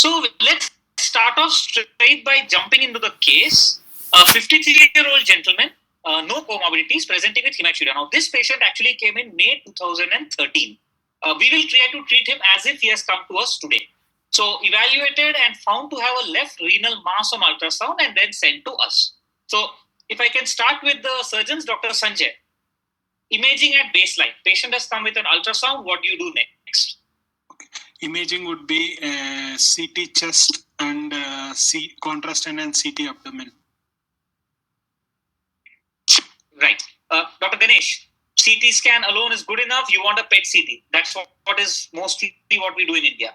So let's start off straight by jumping into the case. A 53-year-old gentleman, no comorbidities, presenting with hematuria. Now, this patient actually came in May 2013. We will try to treat him as if he has come to us today. So, evaluated and found to have a left renal mass on ultrasound and then sent to us. So, if I can start with the surgeons, Dr. Sanjay. Imaging at baseline. Patient has come with an ultrasound. What do you do next? Imaging would be CT chest and contrast enhanced CT abdomen. Right. Dr. Ganesh, CT scan alone is good enough. You want a PET CT. That's what is mostly what we do in India.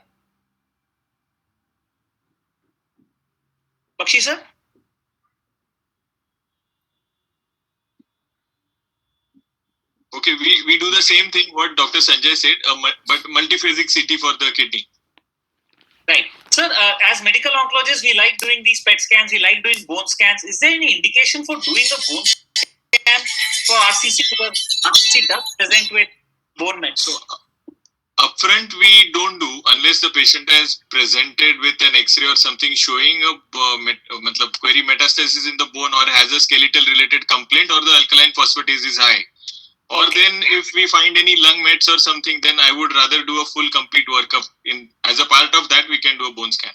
Bakshi sir? Okay, we do the same thing what Dr. Sanjay said, but multiphasic CT for the kidney. Right. Sir, as medical oncologists, we like doing these PET scans, we like doing bone scans. Is there any indication for doing a bone scan for RCC? Because RCC does present with bone mets. So, upfront we don't do unless the patient has presented with an X-ray or something showing a query metastasis in the bone or has a skeletal related complaint or the alkaline phosphatase is high. Or then if we find any lung mets or something, then I would rather do a full complete workup. As a part of that, we can do a bone scan.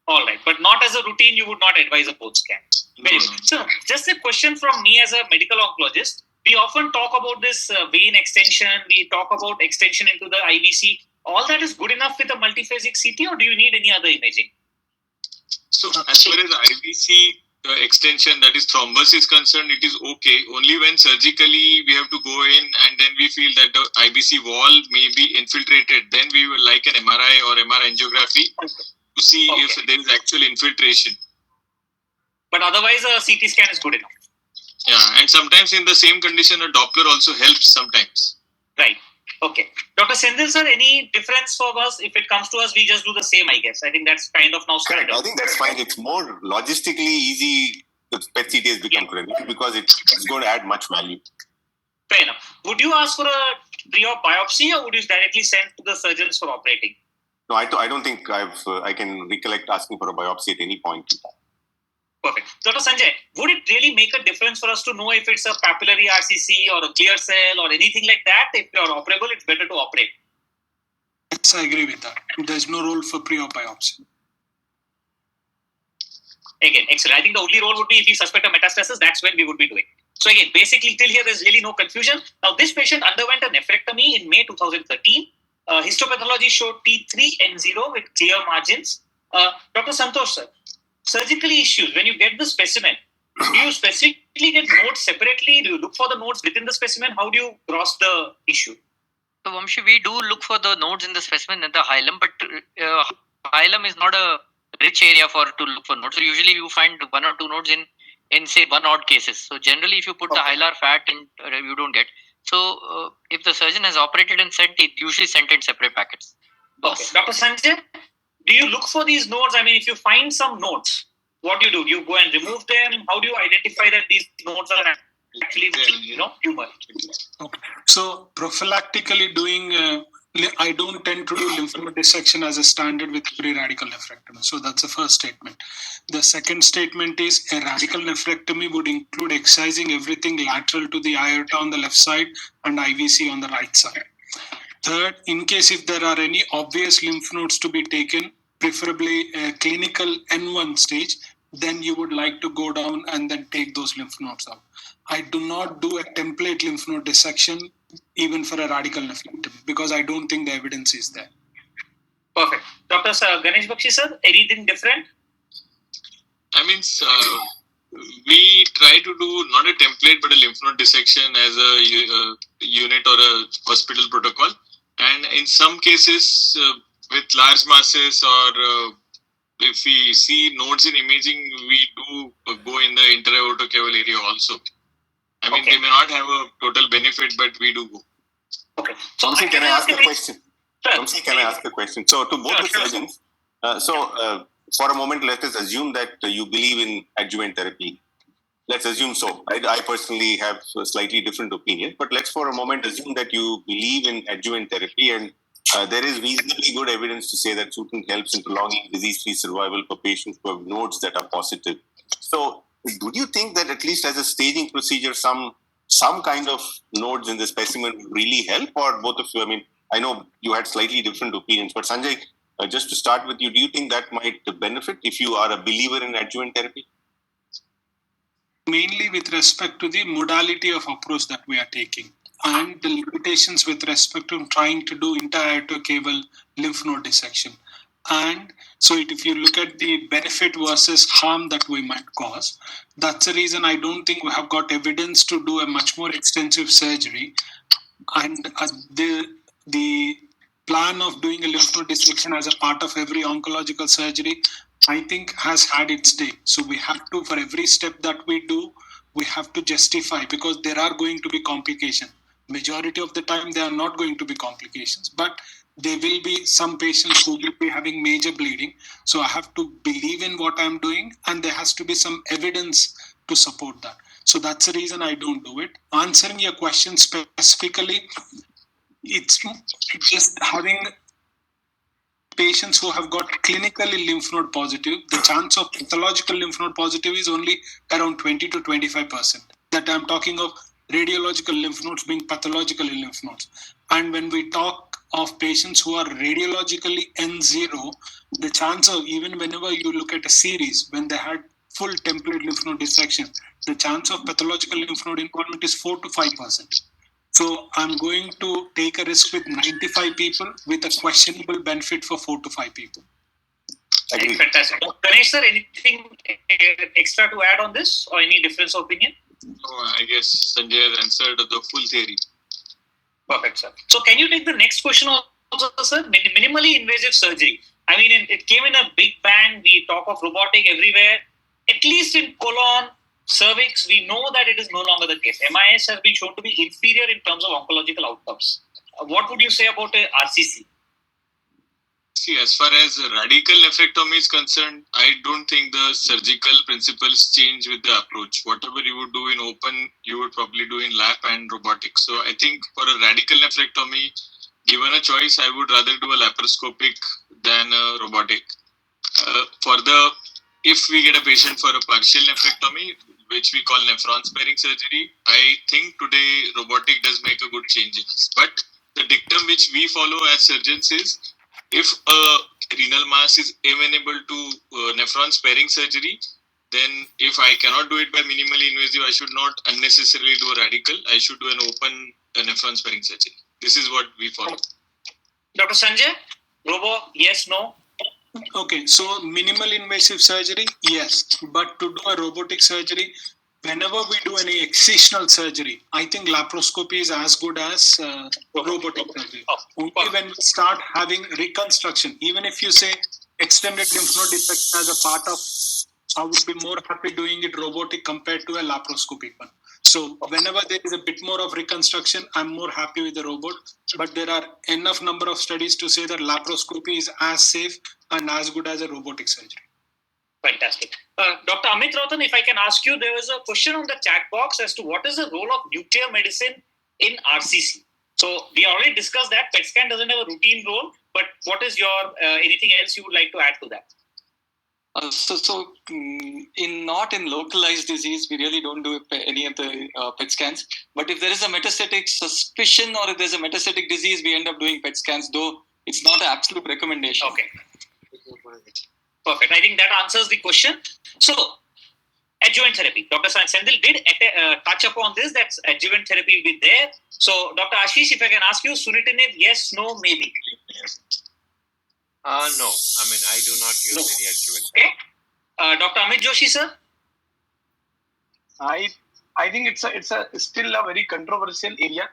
All right, but not as a routine, you would not advise a bone scan. Very good. So, just a question from me as a medical oncologist. We often talk about this vein extension, we talk about extension into the IVC. All that is good enough with a multiphasic CT, or do you need any other imaging? So, as far as IVC extension, that is thrombus, is concerned, it is okay. Only when surgically we have to go in and then we feel that the IVC wall may be infiltrated, then we will like an MRI or MR angiography to see if there is actual infiltration. But otherwise, a CT scan is good enough. Yeah, and sometimes in the same condition, a Doppler also helps sometimes. Right. Okay. Dr. Sendil sir, any difference for us? If it comes to us, we just do the same, I guess. I think that's kind of now standard. Correct. I think that's fine. It's more logistically easy if PET CT has become critical because it's going to add much value. Fair enough. Would you ask for a pre-op biopsy or would you directly send to the surgeons for operating? No, I don't think I can recollect asking for a biopsy at any point. Perfect. Dr. Sanjay, would it really make a difference for us to know if it's a papillary RCC or a clear cell or anything like that? If you're operable, it's better to operate. Yes, I agree with that. There's no role for pre-op biopsy. Again, excellent. I think the only role would be if we suspect a metastasis, that's when we would be doing. So again, basically till here, there's really no confusion. Now, this patient underwent a nephrectomy in May 2013. Histopathology showed T3N0 with clear margins. Dr. Santosh sir, surgical issues, when you get the specimen, do you specifically get nodes separately? Do you look for the nodes within the specimen? How do you cross the issue? So, Vamshi, we do look for the nodes in the specimen and the hilum, but hilum is not a rich area to look for nodes. So, usually you find one or two nodes in say one odd cases. So, generally, if you put the hilar fat in, you don't get. So, if the surgeon has operated and sent it, usually sent in separate packets. Okay. Dr. Sanjay, do you look for these nodes? I mean, if you find some nodes, what do? You go and remove them? How do you identify that these nodes are actually, tumor? Okay. So, prophylactically doing, I don't tend to do lymph node dissection as a standard with pre-radical nephrectomy. So, that's the first statement. The second statement is a radical nephrectomy would include excising everything lateral to the aorta on the left side and IVC on the right side. Third, in case if there are any obvious lymph nodes to be taken, preferably a clinical N1 stage, then you would like to go down and then take those lymph nodes out. I do not do a template lymph node dissection even for a radical nephrectomy because I don't think the evidence is there. Perfect. Dr. Ganesh Bakshi sir, anything different? I mean, we try to do not a template but a lymph node dissection as a unit or a hospital protocol. And in some cases, with large masses or if we see nodes in imaging, we do go in the interaortocaval area also. I mean, they may not have a total benefit, but we do go. Okay. So, can I ask a question? Can I ask a question? So, to both the surgeons, for a moment, let us assume that you believe in adjuvant therapy. Let's assume so. I personally have a slightly different opinion, but let's for a moment assume that you believe in adjuvant therapy and there is reasonably good evidence to say that Sutent helps in prolonging disease-free survival for patients who have nodes that are positive. So, do you think that at least as a staging procedure, some kind of nodes in the specimen would really help, or both of you? I mean, I know you had slightly different opinions, but Sanjay, just to start with you, do you think that might benefit if you are a believer in adjuvant therapy? Mainly with respect to the modality of approach that we are taking and the limitations with respect to trying to do interaortocable lymph node dissection. And so if you look at the benefit versus harm that we might cause, that's the reason I don't think we have got evidence to do a much more extensive surgery. And the plan of doing a lymph node dissection as a part of every oncological surgery, I think, has had its day. So we have to, for every step that we do, we have to justify, because there are going to be complications. Majority of the time, there are not going to be complications, but there will be some patients who will be having major bleeding. So I have to believe in what I'm doing, and there has to be some evidence to support that. So that's the reason I don't do it. Answering your question specifically, it's just having patients who have got clinically lymph node positive, the chance of pathological lymph node positive is only around 20 to 25%. That I'm talking of radiological lymph nodes being pathologically lymph nodes. And when we talk of patients who are radiologically N0, the chance of, even whenever you look at a series, when they had full template lymph node dissection, the chance of pathological lymph node involvement is 4 to 5%. So I'm going to take a risk with 95 people with a questionable benefit for 4 to 5 people. Agreed. Fantastic. Ganesh sir, anything extra to add on this, or any difference of opinion? I guess Sanjay has answered the full theory. Perfect, sir. So can you take the next question also, sir? Minimally invasive surgery. I mean, it came in a big bang. We talk of robotic everywhere. At least in colon, cervix, we know that it is no longer the case. MIS has been shown to be inferior in terms of oncological outcomes. What would you say about RCC? See, as far as radical nephrectomy is concerned, I don't think the surgical principles change with the approach. Whatever you would do in open, you would probably do in lap and robotic. So I think for a radical nephrectomy, given a choice, I would rather do a laparoscopic than a robotic. If we get a patient for a partial nephrectomy, which we call nephron sparing surgery, I think today robotic does make a good change in us. But the dictum which we follow as surgeons is, if a renal mass is amenable to nephron sparing surgery, then if I cannot do it by minimally invasive, I should not unnecessarily do a radical. I should do an open nephron sparing surgery. This is what we follow. Dr. Sanjay, robo, yes, no? Okay, so minimal invasive surgery, yes. But to do a robotic surgery, whenever we do any excisional surgery, I think laparoscopy is as good as robotic surgery. Only when we start having reconstruction, even if you say extended lymph node dissection as a part of, I would be more happy doing it robotic compared to a laparoscopic one. So whenever there is a bit more of reconstruction, I'm more happy with the robot. But there are enough number of studies to say that laparoscopy is as safe and as good as a robotic surgery. Fantastic. Dr. Amit Ratan, if I can ask you, there was a question on the chat box as to what is the role of nuclear medicine in RCC. So we already discussed that PET scan doesn't have a routine role, but what is your anything else you would like to add to that? Not in localized disease, we really don't do any of the PET scans. But if there is a metastatic suspicion or if there's a metastatic disease, we end up doing PET scans, though it's not an absolute recommendation. Okay. Perfect. I think that answers the question. So, adjuvant therapy. Dr. Sendil did touch upon this, that adjuvant therapy will be there. So, Dr. Ashish, if I can ask you, sunitinib, yes, no, maybe? No. I mean, I do not use any adjuvant. Okay. Dr. Amit Joshi, sir? I think it's still a very controversial area.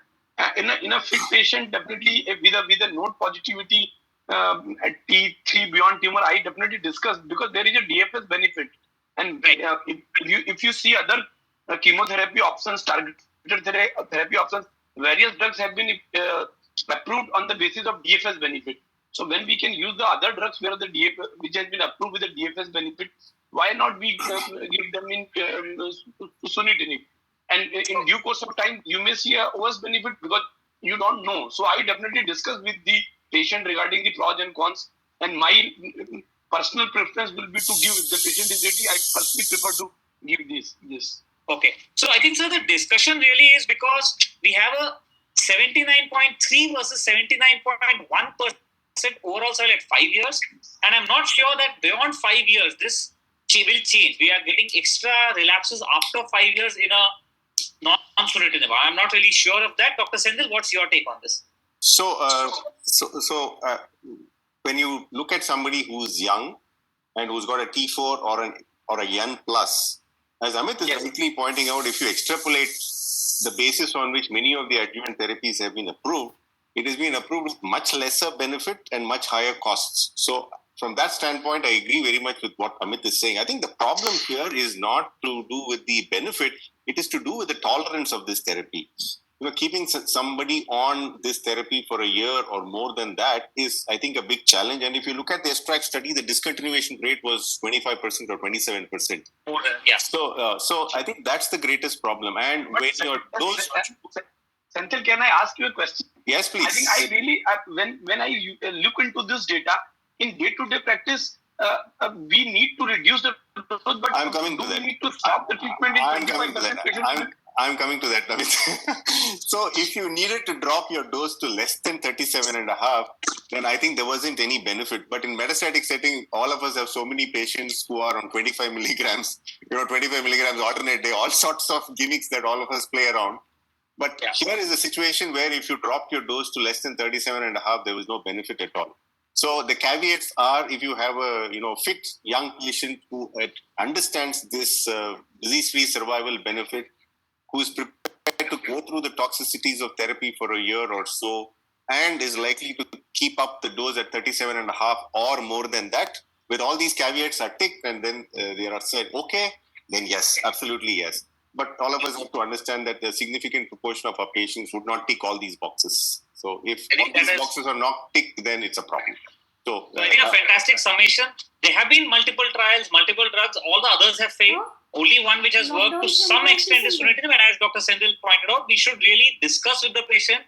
In a fit patient, definitely with a node positivity at T3 beyond tumor, I definitely discussed, because there is a DFS benefit. And if you see other chemotherapy options, targeted therapy options, various drugs have been approved on the basis of DFS benefit. So when we can use the other drugs where the DFS, which has been approved with the DFS benefit, why not we give them in sunitinib? And in due course of time, you may see a OS benefit because you don't know. So I definitely discussed with the patient regarding the pros and cons. And my personal preference will be to give, if the patient is ready, I personally prefer to give this. Okay. So I think, sir, the discussion really is because we have a 79.3 versus 79.1% overall survival at 5 years. And I'm not sure that beyond 5 years, this will change. We are getting extra relapses after 5 years in a non-sunitinib. I'm not really sure of that. Dr. Sendil, what's your take on this? So when you look at somebody who's young and who's got a T4 or a N plus, as Amit is rightly pointing out, if you extrapolate the basis on which many of the adjuvant therapies have been approved, it has been approved with much lesser benefit and much higher costs. So from that standpoint, I agree very much with what Amit is saying. I think the problem here is not to do with the benefit, it is to do with the tolerance of this therapy. Keeping somebody on this therapy for a year or more than that is, I think, a big challenge. And if you look at the extract study, the discontinuation rate was 25% or 27%. Yeah. So I think that's the greatest problem. And when you're those... Senthil, can I ask you a question? Yes, please. I think I really, when I look into this data, in day-to-day practice, we need to reduce the dose, but I'm coming to that. We need to stop the treatment in 25% patients. I'm coming to that, Amit. So if you needed to drop your dose to less than 37.5, then I think there wasn't any benefit. But in metastatic setting, all of us have so many patients who are on 25 milligrams, 25 milligrams alternate day, all sorts of gimmicks that all of us play around. But here is a situation where if you drop your dose to less than 37.5, there was no benefit at all. So the caveats are, if you have a fit young patient who understands this disease-free survival benefit, who is prepared to go through the toxicities of therapy for a year or so, and is likely to keep up the dose at 37.5 or more than that, with all these caveats are ticked, and then they are said, okay, then yes, absolutely yes. But all of us have to understand that a significant proportion of our patients would not tick all these boxes. So if all these boxes are not ticked, then it's a problem. So I think a fantastic summation. There have been multiple trials, multiple drugs. All the others have failed. Only one which has worked to some extent is sunitinib. And as Dr. Sendil pointed out, we should really discuss with the patient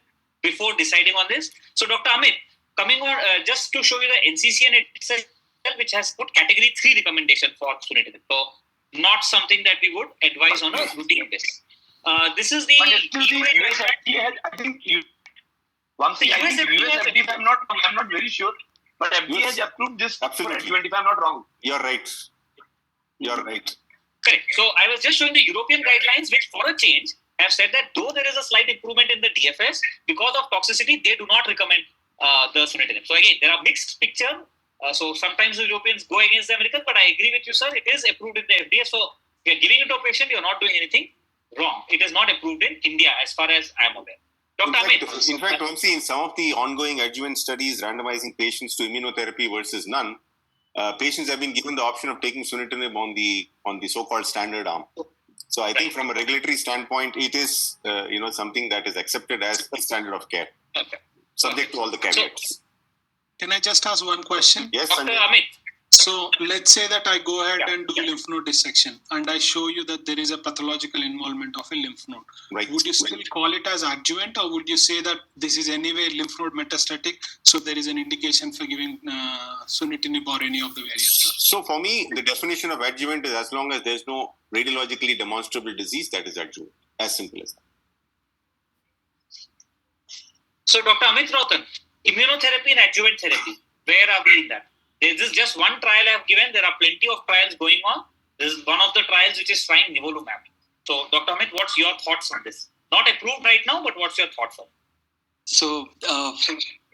before deciding on this. So Dr. Amit, coming on, just to show you the NCCN itself, which has put category 3 recommendation for sunitinib. So not something that we would advise on a routine basis. This is the US FDA has, I think US FDA, I'm not very sure, but FDA has approved this for adjuvant, if I'm not wrong. You're right. Correct. So I was just showing the European guidelines, which for a change have said that though there is a slight improvement in the DFS, because of toxicity, they do not recommend the sunitinib. So again, there are mixed picture. So sometimes the Europeans go against the Americans, but I agree with you, sir. It is approved in the FDA. So you're giving it to a patient, you're not doing anything wrong. It is not approved in India, as far as I'm aware. Dr. Amit. In fact, Vamsi, in some of the ongoing adjuvant studies randomizing patients to immunotherapy versus none, patients have been given the option of taking sunitinib on the so-called standard arm. So I think from a regulatory standpoint, it is something that is accepted as the standard of care, subject to all the caveats. Can I just ask one question? Yes, Dr. Amit. So let's say that I go ahead and do lymph node dissection, and I show you that there is a pathological involvement of a lymph node. Right. Would you still call it as adjuvant, or would you say that this is anyway lymph node metastatic, so there is an indication for giving sunitinib or any of the various? So for me, the definition of adjuvant is as long as there is no radiologically demonstrable disease, that is adjuvant. As simple as that. So Dr. Amit Rautan, immunotherapy and adjuvant therapy, where are we in that? This is just one trial I have given. There are plenty of trials going on. This is one of the trials which is trying nivolumab. So, Dr. Amit, what's your thoughts on this? Not approved right now, but what's your thoughts on it? So,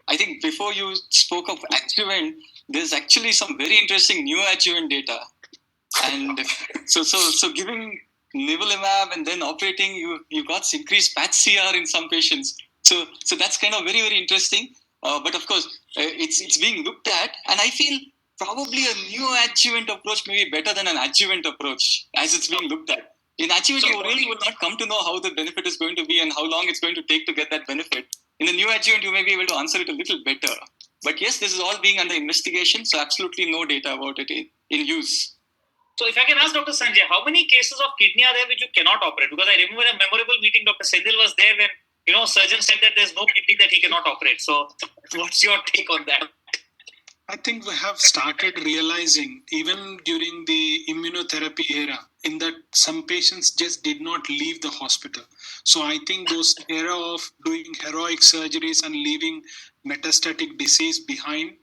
I think before you spoke of adjuvant, there's actually some very interesting neoadjuvant data. And so giving nivolumab and then operating, you got increased PAT-CR in some patients. So that's kind of very, very interesting. But of course, it's being looked at, and I feel probably a neoadjuvant approach may be better than an adjuvant approach as it's being looked at. In adjuvant, you really will not come to know how the benefit is going to be and how long it's going to take to get that benefit. In the neoadjuvant, you may be able to answer it a little better. But yes, this is all being under investigation, so absolutely no data about it in use. So if I can ask Dr. Sanjay, how many cases of kidney are there which you cannot operate? Because I remember a memorable meeting, Dr. Sendil was there when surgeon said that there's no kidney that he cannot operate. So what's your take on that? I think we have started realizing, even during the immunotherapy era, in that some patients just did not leave the hospital. So I think those era of doing heroic surgeries and leaving metastatic disease behind,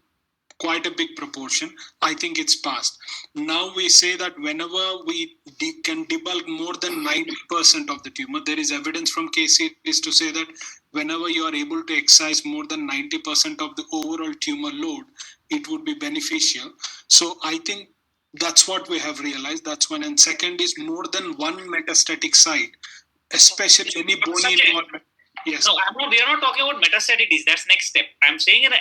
quite a big proportion, I think it's past. Now we say that whenever we can debulk more than 90% of the tumor, there is evidence from case series to say that whenever you are able to excise more than 90% of the overall tumor load, it would be beneficial. So I think that's what we have realized. That's one. And second is more than one metastatic site, especially any bony involvement. Yes. No, we are not talking about metastatic disease. That's next step. I'm saying in a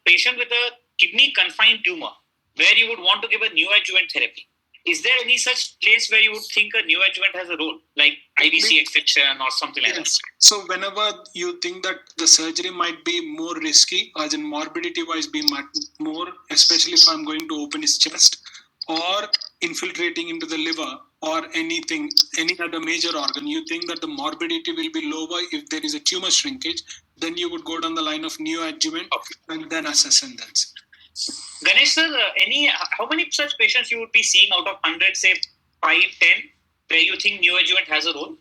patient with a kidney confined tumor, where you would want to give a neoadjuvant therapy. Is there any such place where you would think a neoadjuvant has a role, like IVC extension or something like that? So whenever you think that the surgery might be more risky, as in morbidity-wise be more, especially if I'm going to open his chest, or infiltrating into the liver or any other major organ, you think that the morbidity will be lower if there is a tumor shrinkage, then you would go down the line of neoadjuvant and then assess and then see. Ganesh sir, how many such patients you would be seeing out of 100, say 5, 10, where you think neoadjuvant has a role?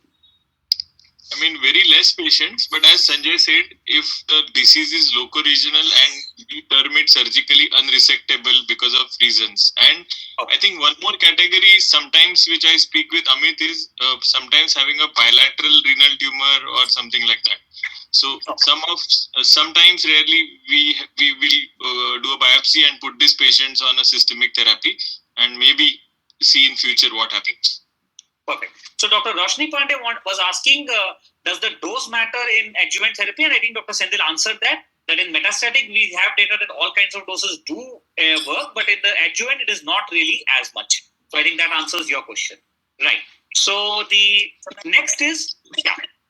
I mean, very less patients, but as Sanjay said, if the disease is loco-regional and we term it surgically unresectable because of reasons. And I think one more category sometimes which I speak with Amit is sometimes having a bilateral renal tumor or something like that. So sometimes rarely we will do a biopsy and put these patients on a systemic therapy and maybe see in future what happens. Perfect. So Dr. Roshni Pandey was asking, does the dose matter in adjuvant therapy? And I think Dr. Sendil answered that in metastatic, we have data that all kinds of doses do work, but in the adjuvant, it is not really as much. So I think that answers your question. Right. So the next is,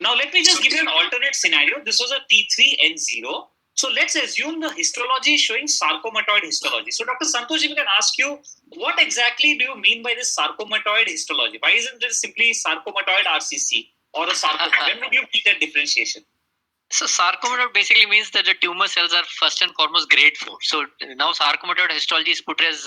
now let me just give you an alternate scenario. This was a T3N0. So let's assume the histology is showing sarcomatoid histology. So Dr. Santosh, if we can ask you, what exactly do you mean by this sarcomatoid histology? Why isn't it simply sarcomatoid RCC or a sarcoma? When would you make that differentiation? So sarcomatoid basically means that the tumor cells are first and foremost grade 4. So now sarcomatoid histology is put as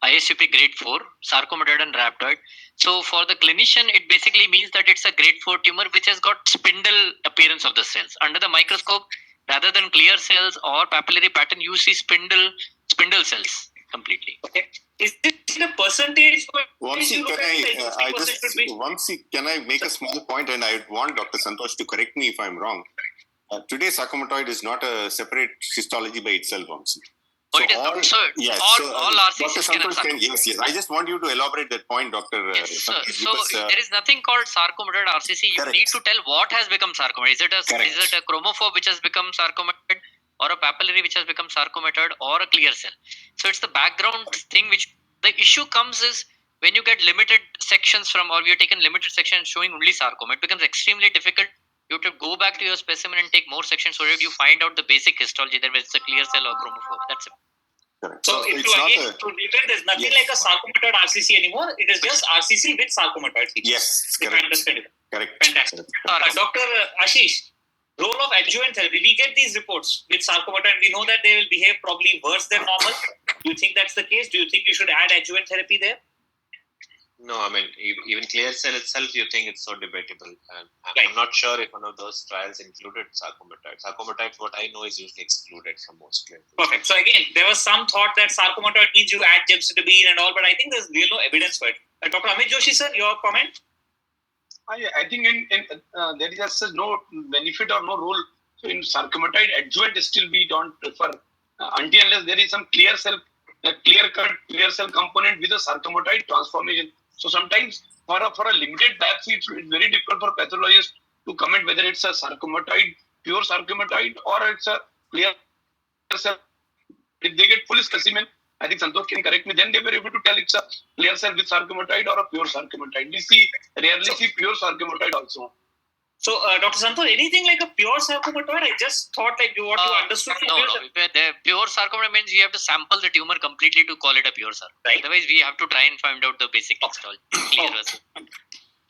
ISUP grade 4, sarcomatoid and rhabdoid. So for the clinician, it basically means that it's a grade 4 tumor which has got spindle appearance of the cells. Under the microscope, rather than clear cells or papillary pattern, you see spindle cells completely. Okay. Is it a percentage? Can I make a small point, and I want Dr. Santosh to correct me if I'm wrong. Today, sarcomatoid is not a separate histology by itself, Vamsi. All RCCs can have sarcomatoid. Yes. I just want you to elaborate that point, Dr. Yes, so there is nothing called sarcomatoid RCC. You need to tell what has become sarcomatoid. Is it a chromophobe which has become sarcomatoid, or a papillary which has become sarcomatoid, or a clear cell? So it's the background thing which the issue comes is when you get limited sections from, or we have taken limited sections showing only sarcoma, it becomes extremely difficult. You have to go back to your specimen and take more sections so that you find out the basic histology, whether it's a clear cell or chromophobe. That's it. Correct. So if there's nothing like a sarcomatoid RCC anymore. It is just RCC with sarcomatoid features. Yes, correct. Correct. Fantastic. Dr. Ashish, role of adjuvant therapy. We get these reports with sarcomatoid and we know that they will behave probably worse than normal. Do you think that's the case? Do you think you should add adjuvant therapy there? No, I mean, even clear cell itself, you think it's so debatable. I'm not sure if one of those trials included sarcomatoid. Sarcomatoid, what I know, is usually excluded from most clinical. Perfect. So again, there was some thought that sarcomatoid means you add gemcitabine and all, but I think there's really no evidence for it. Dr. Amit Joshi, sir, your comment? I think there is just no benefit or no role. So in sarcomatoid adjuvant, still we don't prefer until unless there is some clear-cut clear cell component with a sarcomatoid transformation. So sometimes for a limited biopsy, it's very difficult for pathologists to comment whether it's a sarcomatoid, pure sarcomatoid, or it's a clear cell. If they get full specimen, I think Santosh can correct me, then they were able to tell it's a clear cell with sarcomatoid or a pure sarcomatoid. We rarely see pure sarcomatoid also. So, Dr. Santosh, anything like a pure sarcomatoid? I just thought like you understood. No. The pure sarcomatoid means you have to sample the tumor completely to call it a pure sarcomatoid. Right. Otherwise, we have to try and find out the basic histology.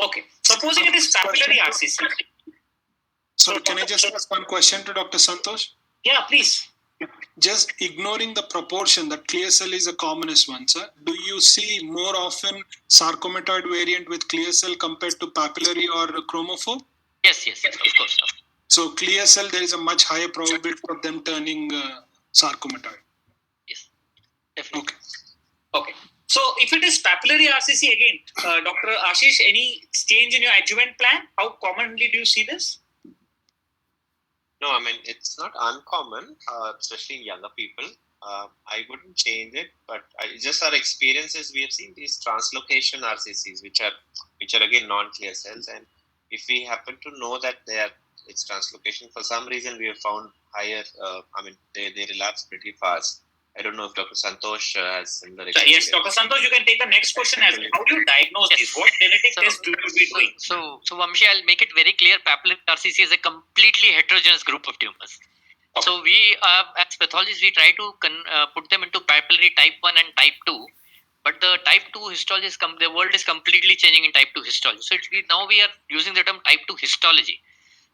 Okay. Supposing it is papillary RCC. So can I just ask one question to Dr. Santosh? Yeah, please. Just ignoring the proportion that clear cell is the commonest one, sir. Do you see more often sarcomatoid variant with clear cell compared to papillary or chromophore? Yes, of course. So clear cell, there is a much higher probability of them turning sarcomatoid. Yes, definitely. Okay. So if it is papillary RCC again, Dr. Ashish, any change in your adjuvant plan? How commonly do you see this? No, I mean, it's not uncommon, especially in younger people. I wouldn't change it, but just our experiences, we have seen these translocation RCCs, which are again non-clear cells, and if we happen to know that it's translocation, for some reason we have found higher. They relapse pretty fast. I don't know if Dr. Santosh has similar experience. Yes, Dr. Santosh, you can take the next question as well. How do you diagnose this? What genetic test do you be doing? So Vamshi, I'll make it very clear. Papillary RCC is a completely heterogeneous group of tumors. Okay. So we, as pathologists, we try to put them into papillary type 1 and type 2. But the type 2 histology the world is completely changing in type 2 histology. So now we are using the term type 2 histology.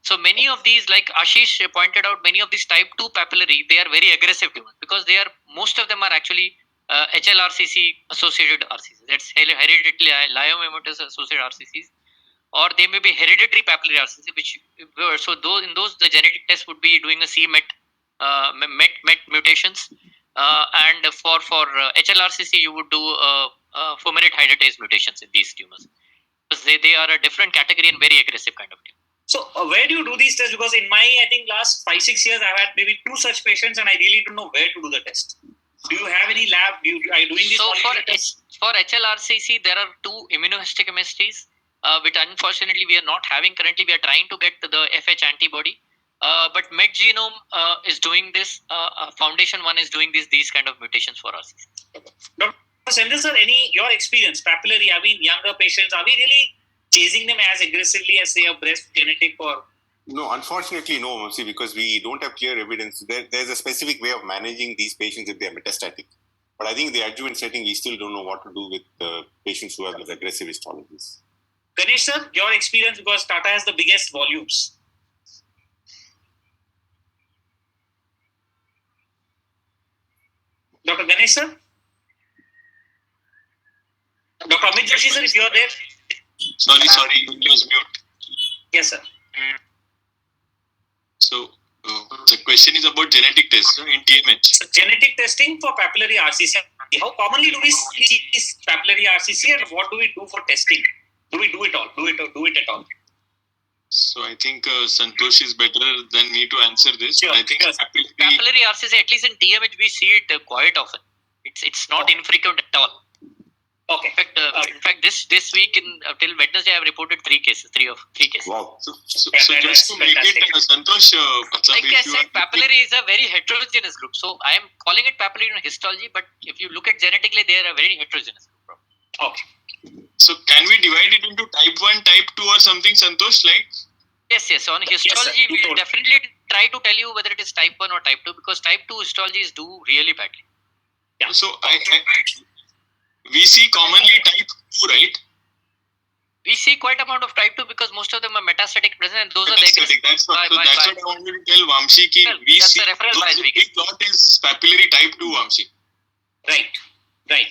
So many of these, like Ashish pointed out, many of these type 2 papillary, they are very aggressive tumors because most of them are actually HLRCC associated RCCs. That's hereditary leiomyomatosis associated RCCs, or they may be hereditary papillary RCC. In those the genetic test would be doing a c-MET MET mutations, and for HLRCC you would do fumarate hydratase mutations in these tumors because they are a different category and very aggressive kind of tumor. So where do you do these tests? Because in I think last 5-6 years, I've had maybe 2 such patients and I really don't know where to do the test. Do you have any lab? Are you doing these tests? For HLRCC, there are 2 immunohistochemistries, which unfortunately we are not having currently. We are trying to get the FH antibody. But MedGenome is doing this. Foundation One is doing these kind of mutations for us. Dr. Sendhil sir, your experience, papillary, younger patients, are we really chasing them as aggressively as say a breast genetic or? No, unfortunately, no, see, because we don't have clear evidence. There's a specific way of managing these patients if they are metastatic. But I think in the adjuvant setting, we still don't know what to do with patients who have these aggressive histologies. Ganesh sir, your experience, because Tata has the biggest volumes. Dr. Ganesh sir? Dr. Amit Joshi sir, if you are there. Sorry, it was mute. Yes, sir. So the question is about genetic tests in TMH. So, genetic testing for papillary RCC. How commonly do we see this papillary RCC, and what do we do for testing? Do we do it all? Do it at all? So I think Santosh is better than me to answer this. Sure, I think papillary RCC, at least in TMH, we see it quite often. It's not infrequent at all. Okay. In fact, this week till Wednesday, I have reported 3 cases. Wow. So just to make it, Santosh, like I said, papillary is a very heterogeneous group. So I am calling it papillary in histology, but if you look at genetically, they are a very heterogeneous group. Okay. So can we divide it into type 1, type 2 or something, Santosh? Like? Yes. On histology, we will definitely try to tell you whether it is type 1 or type 2 because type 2 histologies do really badly. Yeah. So we see commonly type 2, right? We see quite amount of type 2 because most of them are metastatic present and those are the aggressive. That's what I wanted to tell Vamshi ki we see those big lot is papillary type 2, Vamshi. Right.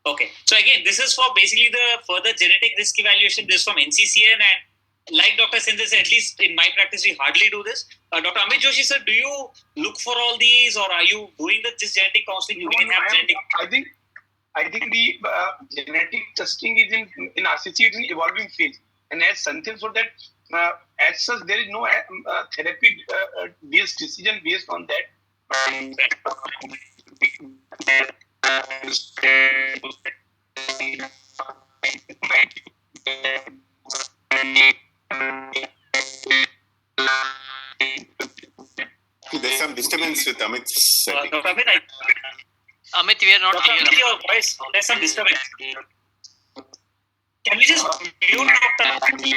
Okay. So again, this is for basically the further genetic risk evaluation. This is from NCCN, and like Dr. Sendhil said, at least in my practice, we hardly do this. Dr. Amit Joshi sir, do you look for all these, or are you doing this genetic counseling? I think the genetic testing is in RCC is in evolving phase, and as Santhil said that as such there is no therapy based decision based on that. There's some disturbance with Amit's setting. Dr. Amit, Amit, we are not Dr. hearing your voice. There's some disturbance. Can we just mute Dr.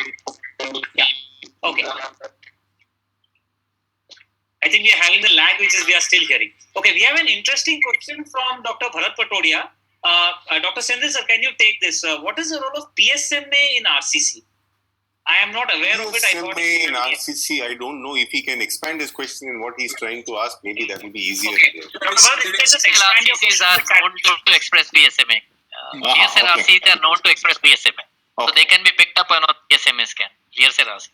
Yeah. Okay. I think we are having the lag, which is we are still hearing. Okay, we have an interesting question from Dr. Bharat Patodia. Dr. Sendhil sir, can you take this? What is the role of PSMA in RCC? I am not aware of it. I thought PSMA in RCC, I don't know if he can expand his question and what he's trying to ask. Maybe that will be easier. Okay. Just expand your RCCs are known to express PSMA. Clear cell okay. RCCs are known to express PSMA. So Okay. they can be picked up on a PSMA scan. Clear cell RCC.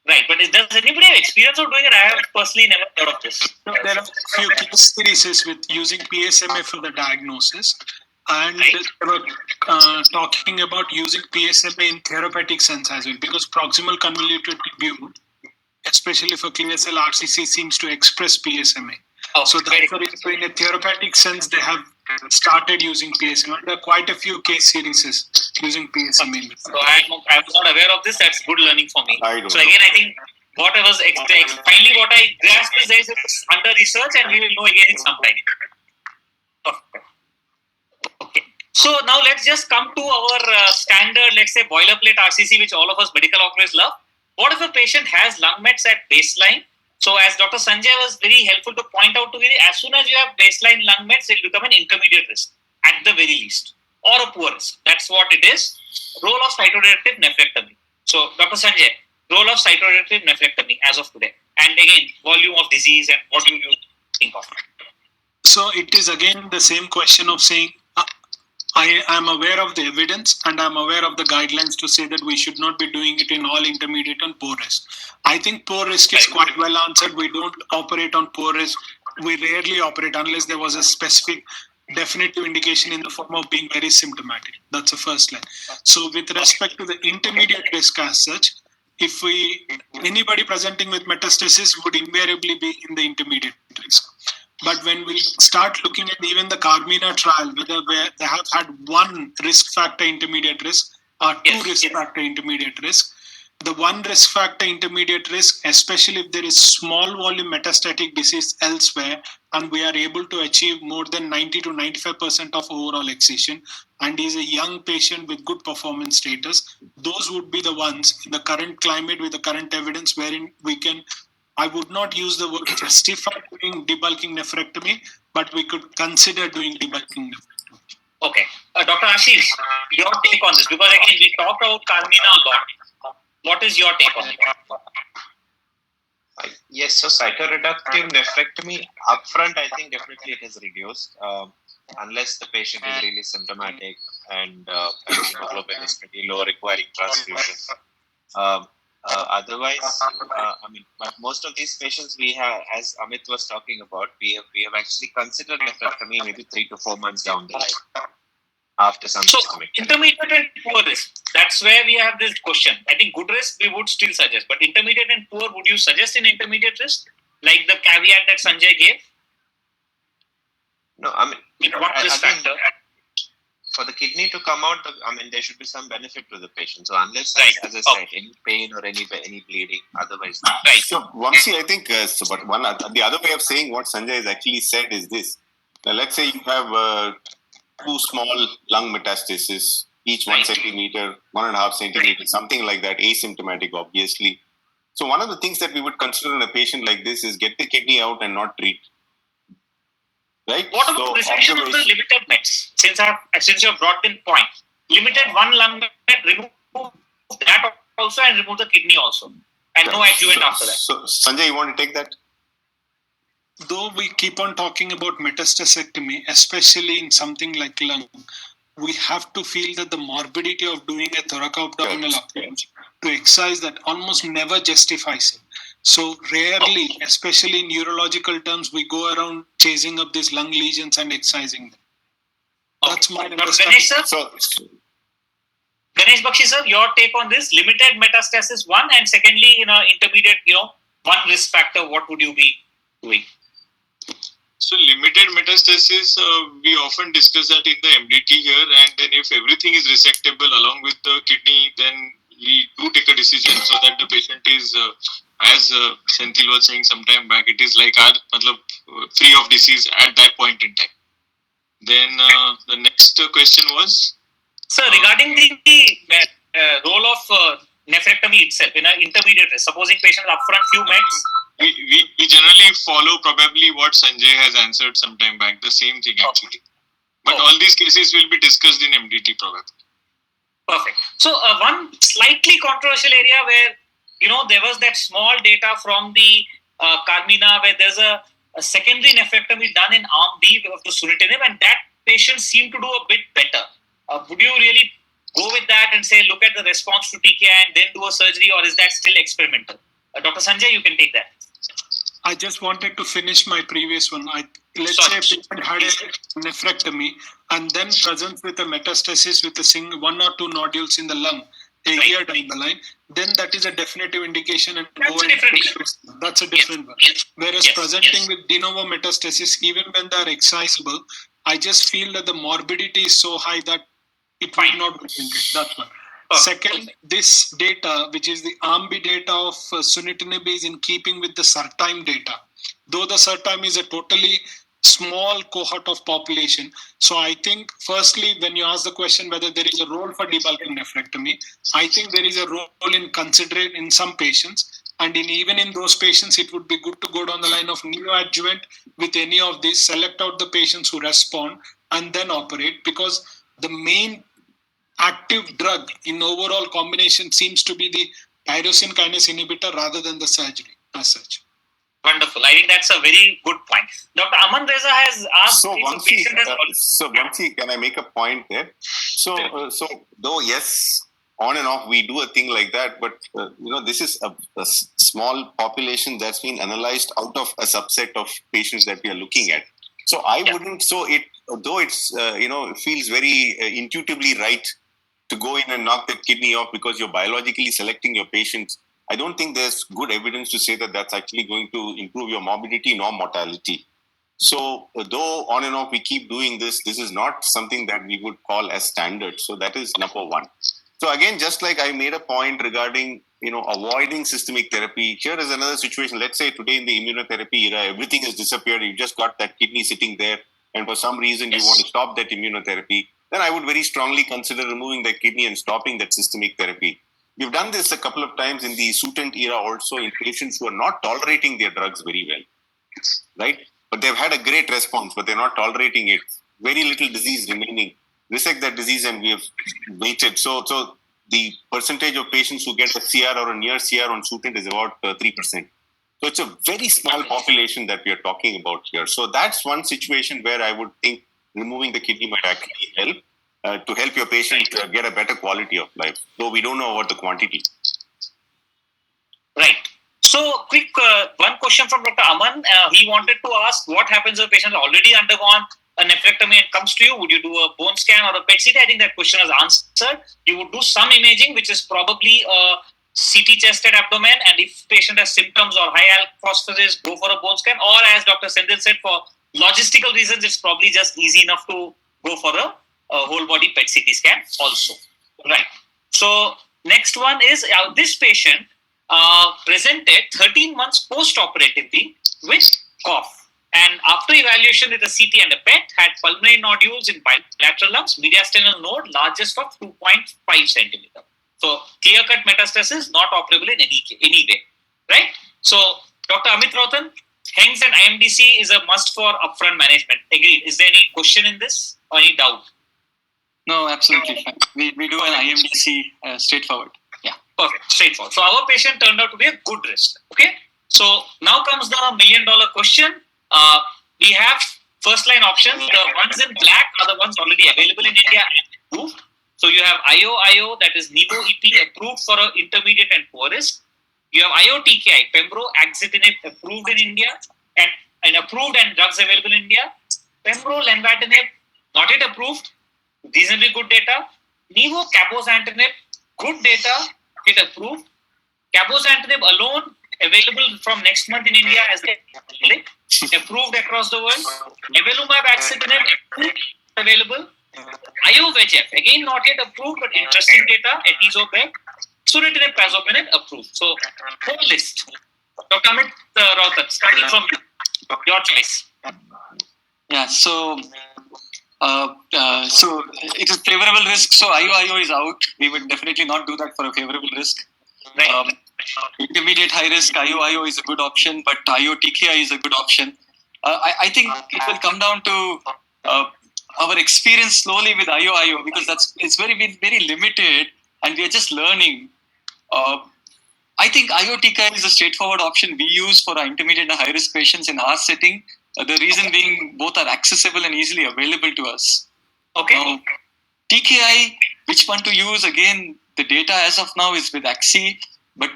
Right, but does anybody have experience of doing it? I have personally never heard of this. So there are a few case series with using PSMA for the diagnosis, and Right. they were talking about using PSMA in therapeutic sense as well, because proximal convoluted view, especially for clear cell RCC, seems to express PSMA. Oh, So very therefore, in a therapeutic sense, they have started using PSMA. There are quite a few case series using PSMA. So I was not aware of this. That's good learning for me. I don't So know. again, I think what I was finally what I grasped is there is under research, and we will know again in some time. Okay. So now let's just come to our standard, let's say boilerplate RCC, which all of us medical oncologists love. What if a patient has lung mets at baseline? So as Dr. Sanjay was very helpful to point out to me, as soon as you have baseline lung mets, it will become an intermediate risk at the very least, or a poor risk. That's what it is. Role of cytoreductive nephrectomy. So Dr. Sanjay, role of cytoreductive nephrectomy as of today, and again volume of disease and what do you think of it? So it is again the same question of saying, I am aware of the evidence and I'm aware of the guidelines to say that we should not be doing it in all intermediate and poor risk. I think poor risk is quite well answered. We don't operate on poor risk. We rarely operate unless there was a specific definitive indication in the form of being very symptomatic. That's the first line. So with respect to the intermediate risk as such, if anybody presenting with metastasis would invariably be in the intermediate risk. But when we start looking at even the Carmina trial, where they have had one risk factor intermediate risk or two risk factor intermediate risk, the one risk factor intermediate risk, especially if there is small volume metastatic disease elsewhere, and we are able to achieve more than 90 to 95% of overall excision, and is a young patient with good performance status, those would be the ones in the current climate with the current evidence wherein we can, I would not use the word justify doing debulking nephrectomy, but we could consider doing debulking nephrectomy. Okay. Dr. Ashish, your take on this, because again, we talked about Carmina a lot. What is your take on it? Yes, so cytoreductive nephrectomy upfront, I think definitely it has reduced, unless the patient is really symptomatic and hemoglobin is pretty low, requiring transfusion. Otherwise, but most of these patients we have, as Amit was talking about, we have actually considered nephrectomy maybe 3 to 4 months down the line after some systemic. Intermediate and poor risk. That's where we have this question. I think good risk we would still suggest, but intermediate and poor, would you suggest in intermediate risk, like the caveat that Sanjay gave? No, I mean, What risk factor? For the kidney to come out, there should be some benefit to the patient. So unless, as I said, any pain or any bleeding, otherwise. Right. So, Vamsi, I think, but the other way of saying what Sanjay has actually said is this. Now, let's say you have 2 small lung metastases, each 1 centimeter, 1.5 centimeters, something like that, asymptomatic, obviously. So one of the things that we would consider in a patient like this is get the kidney out and not treat. Right? What about resection of the limited mets? Since you have brought in point, limited one lung met, remove that also and remove the kidney also, and no adjuvant after that. So Sanjay, you want to take that? Though we keep on talking about metastasectomy, especially in something like lung, we have to feel that the morbidity of doing a thoracoabdominal approach to excise that almost never justifies it. So rarely, especially in urological terms, we go around chasing up these lung lesions and excising them. That's my understanding. Ganesh sir? Ganesh Bakshi sir, your take on this? Limited metastasis, one, and secondly, intermediate, one risk factor, what would you be doing? So limited metastasis, we often discuss that in the MDT here, and then if everything is resectable along with the kidney, then we do take a decision so that the patient is, as Senthil was saying some time back, it is like free of disease at that point in time. Then the next question was? Sir, regarding the role of nephrectomy itself in an intermediate risk, supposing patient upfront few meds. We generally follow probably what Sanjay has answered some time back, the same thing actually. But all these cases will be discussed in MDT probably. Perfect. So one slightly controversial area where there was that small data from the Carmina where there's a secondary nephrectomy done in arm B of the sunitinib, and that patient seemed to do a bit better. Would you really go with that and say look at the response to TKI and then do a surgery, or is that still experimental? Dr. Sanjay, you can take that. I just wanted to finish my previous one. Let's say a patient had a nephrectomy and then presents with a metastasis with one or two nodules in the lung a year down the line, then that is a definitive indication and that's a different one. Whereas presenting with de novo metastasis, even when they are excisable, I just feel that the morbidity is so high that it might not be treated. That's one. Second, this data, which is the ARMB data of sunitinib, is in keeping with the CERTIME data. Though the CERTIME is a totally small cohort of population. So I think, firstly, when you ask the question whether there is a role for debulking nephrectomy, I think there is a role in considering in some patients. And even in those patients, it would be good to go down the line of neoadjuvant with any of these, select out the patients who respond, and then operate, because the main active drug in overall combination seems to be the tyrosine kinase inhibitor rather than the surgery as such. Wonderful. I think that's a very good point. Dr. Aman Reza has asked. So Vamsi, can I make a point there? So though yes, on and off we do a thing like that, but this is a small population that's been analyzed out of a subset of patients that we are looking at. So I wouldn't. So though it's feels very intuitively right to go in and knock the kidney off because you're biologically selecting your patients, I don't think there's good evidence to say that that's actually going to improve your morbidity nor mortality. So though on and off we keep doing this, this is not something that we would call as standard. So that is number one. So again, just like I made a point regarding, avoiding systemic therapy, here is another situation. Let's say today in the immunotherapy era, everything has disappeared. You've just got that kidney sitting there, and for some reason you want to stop that immunotherapy, then I would very strongly consider removing that kidney and stopping that systemic therapy. We've done this a couple of times in the Sutent era also in patients who are not tolerating their drugs very well, right? But they've had a great response, but they're not tolerating it. Very little disease remaining. Resect that disease and we have waited. So the percentage of patients who get a CR or a near CR on Sutent is about 3%. So it's a very small population that we are talking about here. So that's one situation where I would think removing the kidney might actually help to help your patient get a better quality of life, though we don't know about the quantity. Right. So, quick one question from Dr. Aman. He wanted to ask what happens if a patient has already undergone a nephrectomy and comes to you? Would you do a bone scan or a PET CT? I think that question was answered. You would do some imaging, which is probably a CT chested abdomen, and if patient has symptoms or high phosphates, go for a bone scan. Or as Dr. Sendil said, for logistical reasons, it's probably just easy enough to go for a whole body PET CT scan also. Right. So next one is this patient presented 13 months post-operatively with cough, and after evaluation with a CT and a PET had pulmonary nodules in bilateral lungs, mediastinal node largest of 2.5 centimeter. So clear-cut metastasis, not operable in any way. Right. So Dr. Amit Rautan, HENGS and IMDC is a must for upfront management. Agreed. Is there any question in this or any doubt? No, absolutely fine. We do an IMDC straightforward. Yeah. Perfect. Straightforward. So our patient turned out to be a good risk. Okay. So now comes the $1 million question. We have first line options. The ones in black are the ones already available in India and approved. So you have IO, that is Nivo EP, approved for intermediate and poor risk. You have IO-TKI, Pembro, Axitinib, approved in India and approved and drugs available in India. Pembro, Lenvatinib, not yet approved, reasonably good data. Nivo, Cabozantinib, good data, get approved. Cabozantinib alone, available from next month in India as approved across the world. Evolumab, Axitinib, available. IO-VEGF, again not yet approved, but interesting data. Atezolizumab, Sunitinib, Pazopanib, approved. So, whole list. Dr. Amit Rautan, starting from your choice. Yeah, so it is favorable risk. So IO is out. We would definitely not do that for a favorable risk. Right. Intermediate high risk IO is a good option, but IO-TKI is a good option. I think it will come down to our experience slowly with IO, because it's very limited, and we are just learning. I think IO-TKI is a straightforward option we use for our intermediate and high-risk patients in our setting. The reason being both are accessible and easily available to us. Okay. Now, TKI, which one to use? Again, the data as of now is with AXI, but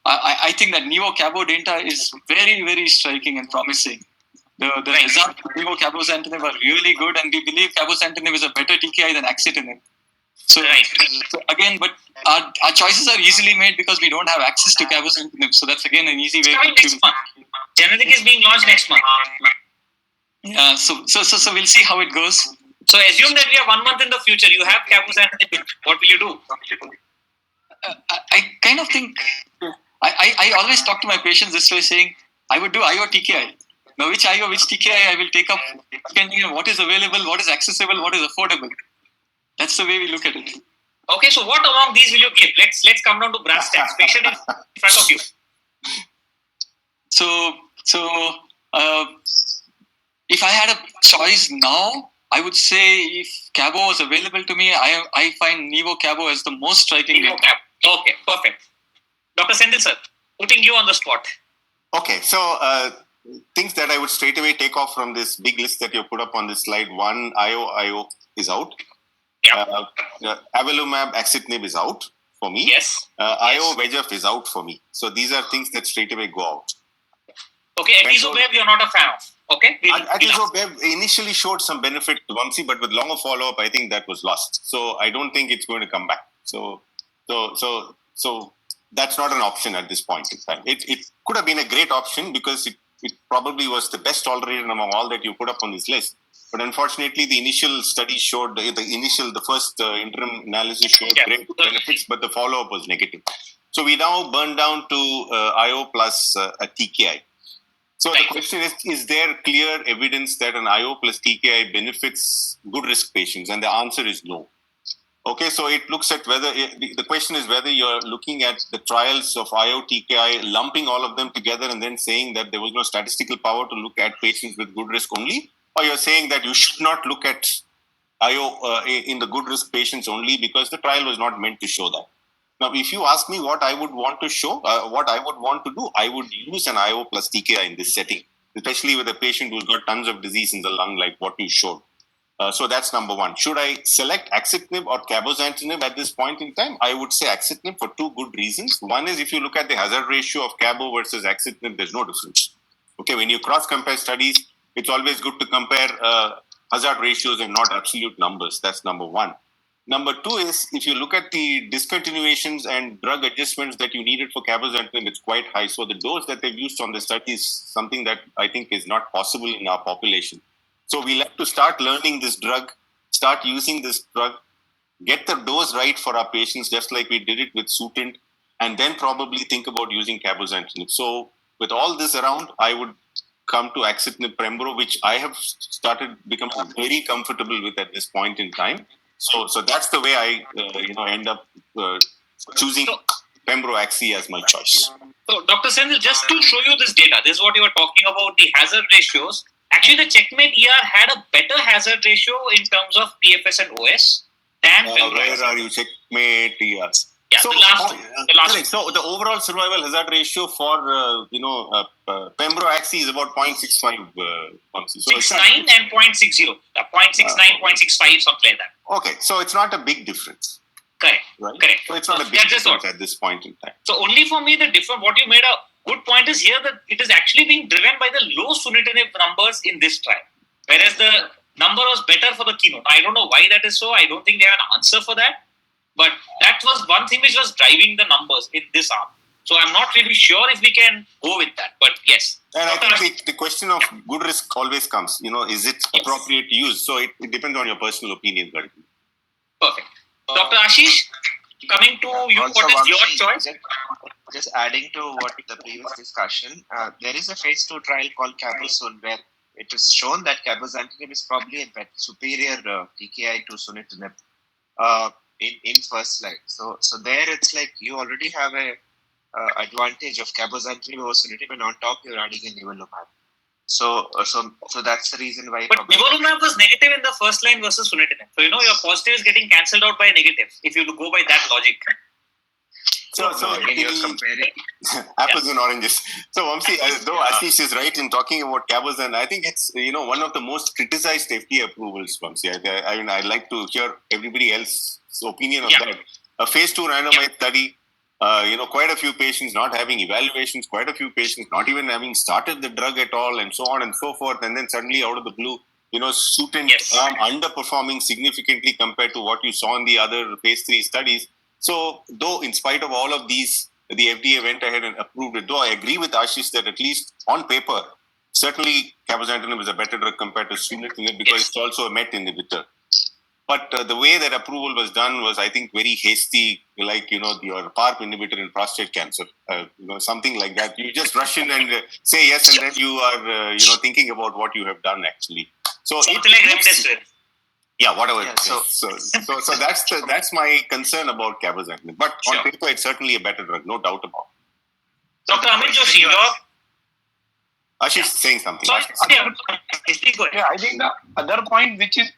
I think that Nivo-Cabo data is very, very striking and promising. The results of Nivo-Cabozantinib are really good, and we believe Cabozantinib is a better TKI than Axitinib. So again, but our choices are easily made because we don't have access to Cabozantinib. So that's again an easy way to next month. Generic is being launched next month. Yeah, so we'll see how it goes. So assume that we are 1 month in the future. You have Cabozantinib. What will you do? I kind of think I always talk to my patients this way, saying I would do IO TKI. Now, which IO, which TKI I will take up depending on what is available, what is accessible, what is affordable. That's the way we look at it. Okay, so what among these will you give? Let's come down to brass tacks. Patient in front of you. So if I had a choice now, I would say if Cabo was available to me, I find Nivo-Cabo as the most striking. Nivo-Cabo. Okay, perfect. Dr. Sendil sir, putting you on the spot. Okay, so things that I would straight away take off from this big list that you put up on this slide. One, IO is out. Yeah. Avelumab, Axitinib is out for me. Yes. IO VEGF is out for me. So these are things that straight away go out. Okay, Atezolizumab you're not a fan of. Okay. Atezolizumab initially showed some benefit to Vamsi, but with longer follow-up, I think that was lost. So I don't think it's going to come back. So that's not an option at this point in time. It could have been a great option because it probably was the best tolerated among all that you put up on this list. But unfortunately, the initial study showed, the first interim analysis showed great benefits, but the follow-up was negative. So we now burn down to IO plus a TKI. So the question is there clear evidence that an IO plus TKI benefits good risk patients? And the answer is no. Okay, so it looks at whether, the question is whether you're looking at the trials of IO TKI, lumping all of them together and then saying that there was no statistical power to look at patients with good risk only, or you're saying that you should not look at IO in the good risk patients only because the trial was not meant to show that. Now, if you ask me what I would want to show, what I would want to do, I would use an IO plus TKI in this setting, especially with a patient who's got tons of disease in the lung like what you showed. So that's number one. Should I select Axitinib or Cabozantinib at this point in time? I would say Axitinib for two good reasons. One is if you look at the hazard ratio of Cabo versus Axitinib, there's no difference. Okay, when you cross-compare studies, it's always good to compare hazard ratios and not absolute numbers. That's number one. Number two is if you look at the discontinuations and drug adjustments that you needed for Cabozantinib, it's quite high. So the dose that they've used on the study is something that I think is not possible in our population. So we'll have to start learning this drug, start using this drug, get the dose right for our patients, just like we did it with Sutent, and then probably think about using Cabozantinib. So with all this around, I would come to Axitinib Pembro, which I have started becoming very comfortable with at this point in time. So that's the way I end up choosing Pembro Axi as my choice. So Dr. Sendil, just to show you this data, this is what you were talking about, the hazard ratios. Actually, the Checkmate ER had a better hazard ratio in terms of PFS and OS than Pembro. Where are you? Checkmate ER. Yeah, so, the last. So the overall survival hazard ratio for Pembro Axi is about 0.65. So 0.69 and 0.60. 0.69, 0.65, something like that. Okay, so it's not a big difference. Correct. Right? Correct. So it's not a big difference at this point in time. So only for me, what you made a good point is here that it is actually being driven by the low Sunitinib numbers in this trial, whereas the number was better for the keynote. I don't know why that is so. I don't think they have an answer for that. But that was one thing which was driving the numbers in this arm. So I'm not really sure if we can go with that. But yes. And I think the question of good risk always comes. Is it appropriate to use? So it depends on your personal opinion. Perfect. Dr. Ashish, coming to you, what is your choice? Just adding to what the previous discussion, there is a phase 2 trial called CaboSun where it is shown that Cabozantinib is probably a superior TKI to Sunitinib. In first line, so there it's like you already have a advantage of Cabozantinib over Sunitinib, and on top you're adding a Nivolumab. So that's the reason why. But nivolumab was negative in the first line versus sunitinib. So your positive is getting cancelled out by a negative if you go by that logic. So again, you're comparing apples and oranges. So Vamsi, though Ashish is right in talking about cabozantinib, I think it's one of the most criticized FDA approvals. Vamsi, I mean, I'd like to hear everybody else's opinion on that. A phase 2 randomized study. Quite a few patients not having evaluations, quite a few patients not even having started the drug at all, and so on and so forth. And then suddenly, out of the blue, Sutent underperforming significantly compared to what you saw in the other phase 3 studies. So, though in spite of all of these, the FDA went ahead and approved it. Though I agree with Ashish that at least on paper, certainly cabozantinib is a better drug compared to sunitinib because it's also a MET inhibitor. But the way that approval was done was, I think, very hasty, like, your PARP inhibitor in prostate cancer, something like that. You just rush in and say yes, and then you are, thinking about what you have done actually. So something like remdesivir. Yeah, whatever. Yeah, so that's my concern about cabozantinib. But on paper, it's certainly a better drug, no doubt about it. Dr. Amit Joshi, Ashish is saying something. I think the other point which is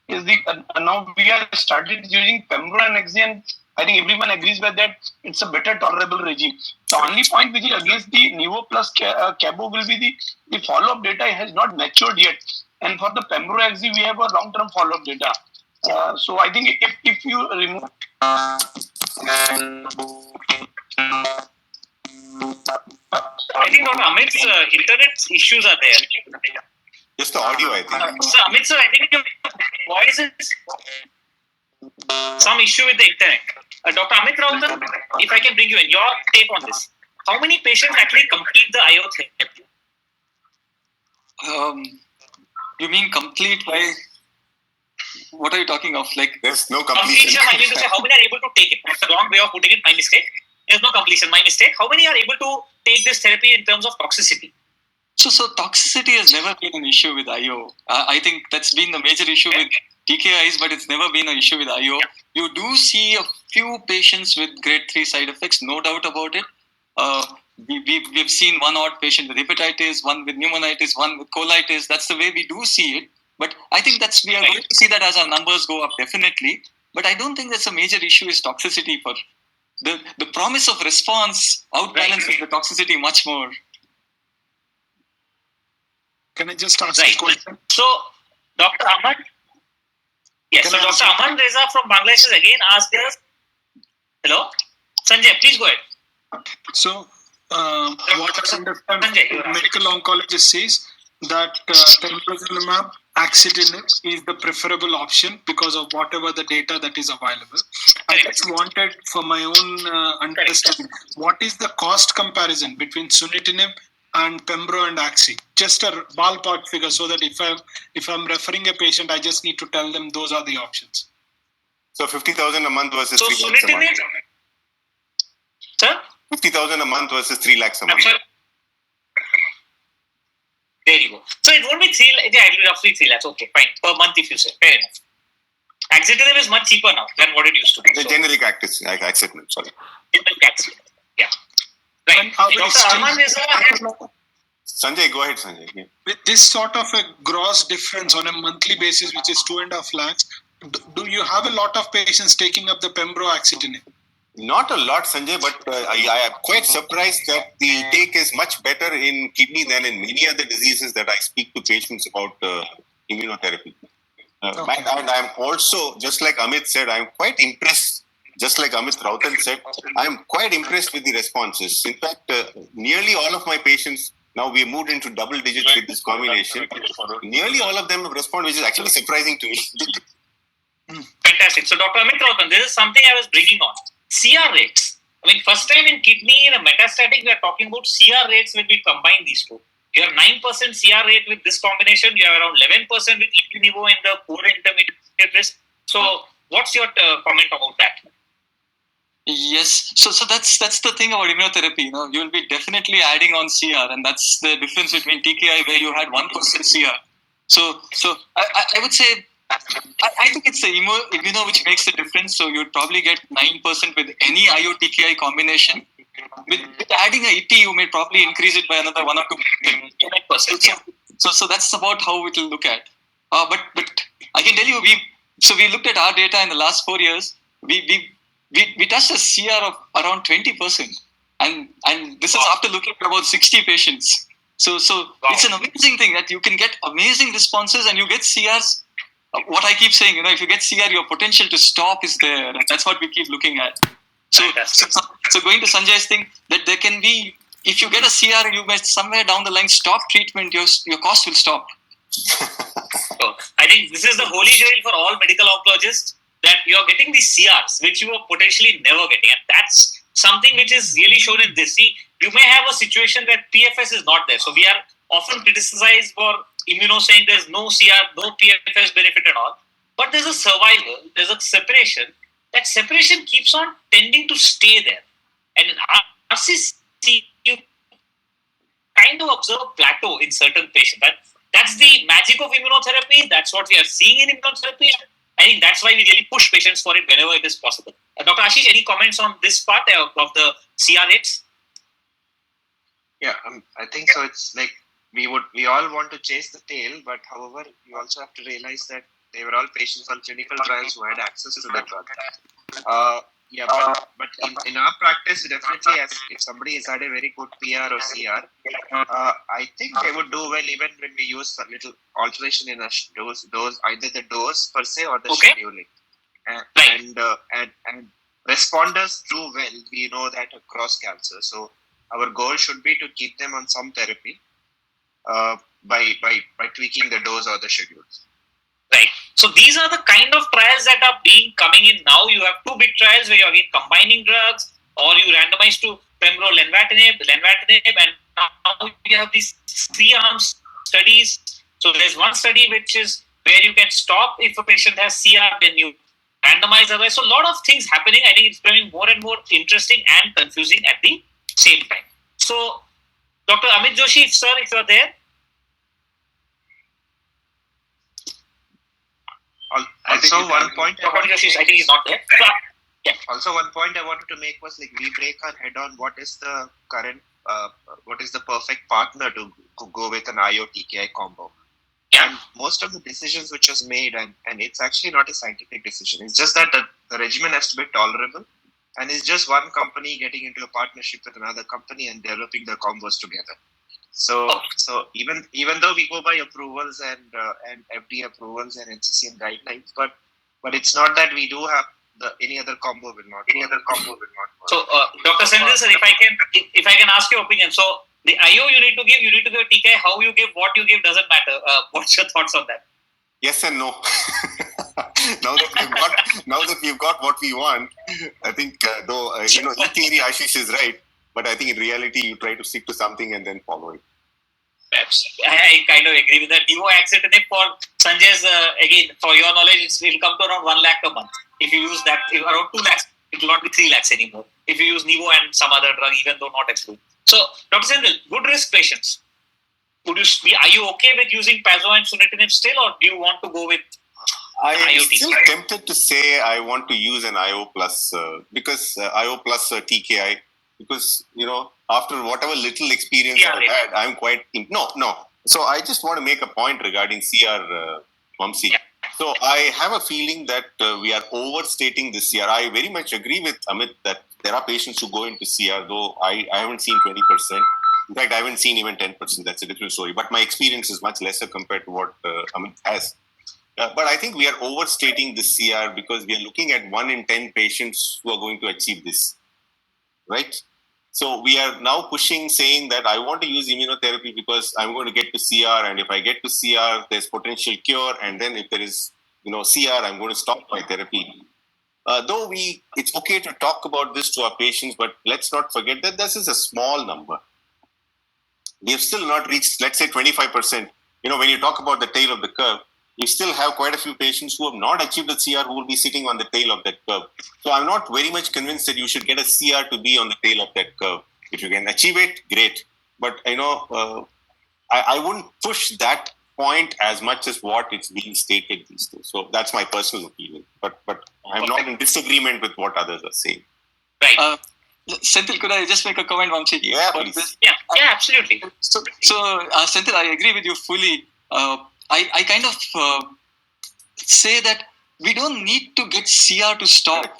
the now we have started using Pembro and Axi, and I think everyone agrees with that it's a better tolerable regime. The only point which is against the Nivo plus Cabo will be the follow-up data has not matured yet. And for the Pembro Axi, we have a long-term follow-up data. So I think if you remove I think Dr. Amit's internet issues are there. Just the audio, I think. So Amit sir, I think your voice is some issue with the internet. Dr. Amit Rautan, if I can bring you in, your take on this. How many patients actually complete the IO therapy? You mean complete by? What are you talking of? Like there's no completion. I mean to say, how many are able to take it? That's the wrong way of putting it. My mistake. There's no completion. My mistake. How many are able to take this therapy in terms of toxicity? So toxicity has never been an issue with IO. I think that's been the major issue with TKIs, but it's never been an issue with IO. You do see a few patients with grade 3 side effects, no doubt about it. We've seen one odd patient with hepatitis, one with pneumonitis, one with colitis. That's the way we do see it. But I think we are going to see that as our numbers go up, definitely. But I don't think that's a major issue is toxicity. For the promise of response outbalances the toxicity much more. Can I just ask a question? So, Dr. Aman, Dr. Aman Reza from Bangladesh again asked us. Hello, Sanjay, please go ahead. So, what I understand, medical oncologist says that pembrolizumab, axitinib is the preferable option because of whatever the data that is available. I just wanted, for my own understanding, what is the cost comparison between sunitinib and Pembro and Axi? Just a ballpark figure, so that if I'm referring a patient, I just need to tell them those are the options. So 50,000 a month versus 3 lakhs a month. Sir? 50,000 a month versus 3 lakhs a month. There you go. So it won't be 3 lakhs. Yeah, it will be roughly 3 lakhs. Okay, fine. Per month, if you say. Fair enough. Axitinib is much cheaper now than what it used to be. The generic axitinib, sorry. Generic axitinib. Yeah. Right. Dr. Arman is Sanjay, go ahead, Sanjay. Yeah. With this sort of a gross difference on a monthly basis, which is 2.5 lakhs, do you have a lot of patients taking up the Pembro axitinib? Not a lot, Sanjay, but I am quite surprised that the take is much better in kidney than in many other diseases that I speak to patients about immunotherapy. And I'm also, just like Amit said, I'm quite impressed, just like Amit Rautan said, I'm quite impressed with the responses. In fact, nearly all of my patients, now we moved into double digits with this combination. Nearly all of them have responded, which is actually surprising to me. Fantastic. So, Dr. Amit Rautan, this is something I was bringing on. CR rates. I mean, first time in kidney, in a metastatic, we are talking about CR rates when we combine these two. You have 9% CR rate with this combination. You have around 11% with Ipi/Nivo in the poor intermediate risk. So, what's your comment about that? Yes, so that's the thing about immunotherapy. You will be definitely adding on CR, and that's the difference between TKI where you had 1% CR. So I would say I think it's the immuno which makes the difference. So you'd probably get 9% with any IO TKI combination. With adding a EP, you may probably increase it by another 1 or 2%. So that's about how it will look at. But I can tell you, we looked at our data in the last 4 years. We touched a CR of around 20%, and this is after looking at about 60 patients. So it's an amazing thing that you can get amazing responses and you get CRs. What I keep saying, if you get CR, your potential to stop is there. That's what we keep looking at. So going to Sanjay's thing, that there can be, if you get a CR and you might somewhere down the line stop treatment, your cost will stop. So I think this is the holy grail for all medical oncologists, that you're getting these CRs, which you are potentially never getting. And that's something which is really shown in this. See, you may have a situation where PFS is not there. So we are often criticized for immuno saying there's no CR, no PFS benefit and all. But there's a survival, there's a separation. That separation keeps on tending to stay there. And in RCC, you kind of observe a plateau in certain patients. That's the magic of immunotherapy. That's what we are seeing in immunotherapy. I think that's why we really push patients for it whenever it is possible. Dr. Ashish, any comments on this part of the CR rates? Yeah, I think so. It's like we all want to chase the tail, but however, you also have to realize that they were all patients on clinical trials who had access to the drug. But in our practice, definitely, as if somebody has had a very good PR or CR, I think they would do well even when we use a little alteration in a dose, either the dose per se or the scheduling. And responders do well. We know that across cancer. So our goal should be to keep them on some therapy by tweaking the dose or the schedules. Right. So these are the kind of trials that are coming in now. You have two big trials where you're again combining drugs, or you randomize to pembro lenvatinib, and now you have these 3-arm studies. So there's one study which is where you can stop if a patient has CR, then you randomize otherwise. So a lot of things happening. I think it's becoming more and more interesting and confusing at the same time. So Dr. Amit Joshi, sir, if you're there. Also, one point I think he's not there. Also, one point I wanted to make was like we break our head on what is the current, what is the perfect partner to go with an IO TKI combo. Yeah. And most of the decisions which was made, and it's actually not a scientific decision. It's just that the regimen has to be tolerable, and it's just one company getting into a partnership with another company and developing the combos together. So even though we go by approvals and FDA approvals and NCCN guidelines, but it's not that we do have any other combo will not. Work. So Dr. Senthil sir, if I can ask your opinion. So the IO you need to give TKI. How you give, what you give doesn't matter. What's your thoughts on that? Yes and no. now that we've got what we want, I think in theory Ashish is right. But I think in reality, you try to stick to something and then follow it. I kind of agree with that. Neoaxitinib for Sanjay's, again, for your knowledge, it will come to around 1 lakh a month. If you use that, around 2 lakhs, it will not be 3 lakhs anymore. If you use Nivo and some other drug, even though not approved. So, Dr. Senthil, good risk patients. Are you okay with using Pazo and Sunitinib still, or do you want to go with I am still tempted to say I want to use an IO plus because IO plus TKI. Because, after whatever little experience I've had, I'm quite... No. So I just want to make a point regarding CR, Vamsi. Yeah. So I have a feeling that we are overstating this CR. I very much agree with Amit that there are patients who go into CR, though I haven't seen 20%. In fact, I haven't seen even 10%. That's a different story. But my experience is much lesser compared to what Amit has. But I think we are overstating this CR because we are looking at 1 in 10 patients who are going to achieve this. Right? So we are now pushing, saying that I want to use immunotherapy because I'm going to get to CR, and if I get to CR, there's potential cure, and then if there is, CR, I'm going to stop my therapy. Though it's okay to talk about this to our patients, but let's not forget that this is a small number. We have still not reached, let's say, 25%. When you talk about the tail of the curve, you still have quite a few patients who have not achieved the CR who will be sitting on the tail of that curve. So I'm not very much convinced that you should get a CR to be on the tail of that curve. If you can achieve it, great. But, I wouldn't push that point as much as what it's being stated these days. So that's my personal opinion. But I'm not in disagreement with what others are saying. Right. Senthil, could I just make a comment, Vamshi? Yeah, for please. this? Yeah, absolutely. So Senthil, I agree with you fully. I kind of say that we don't need to get CR to stop.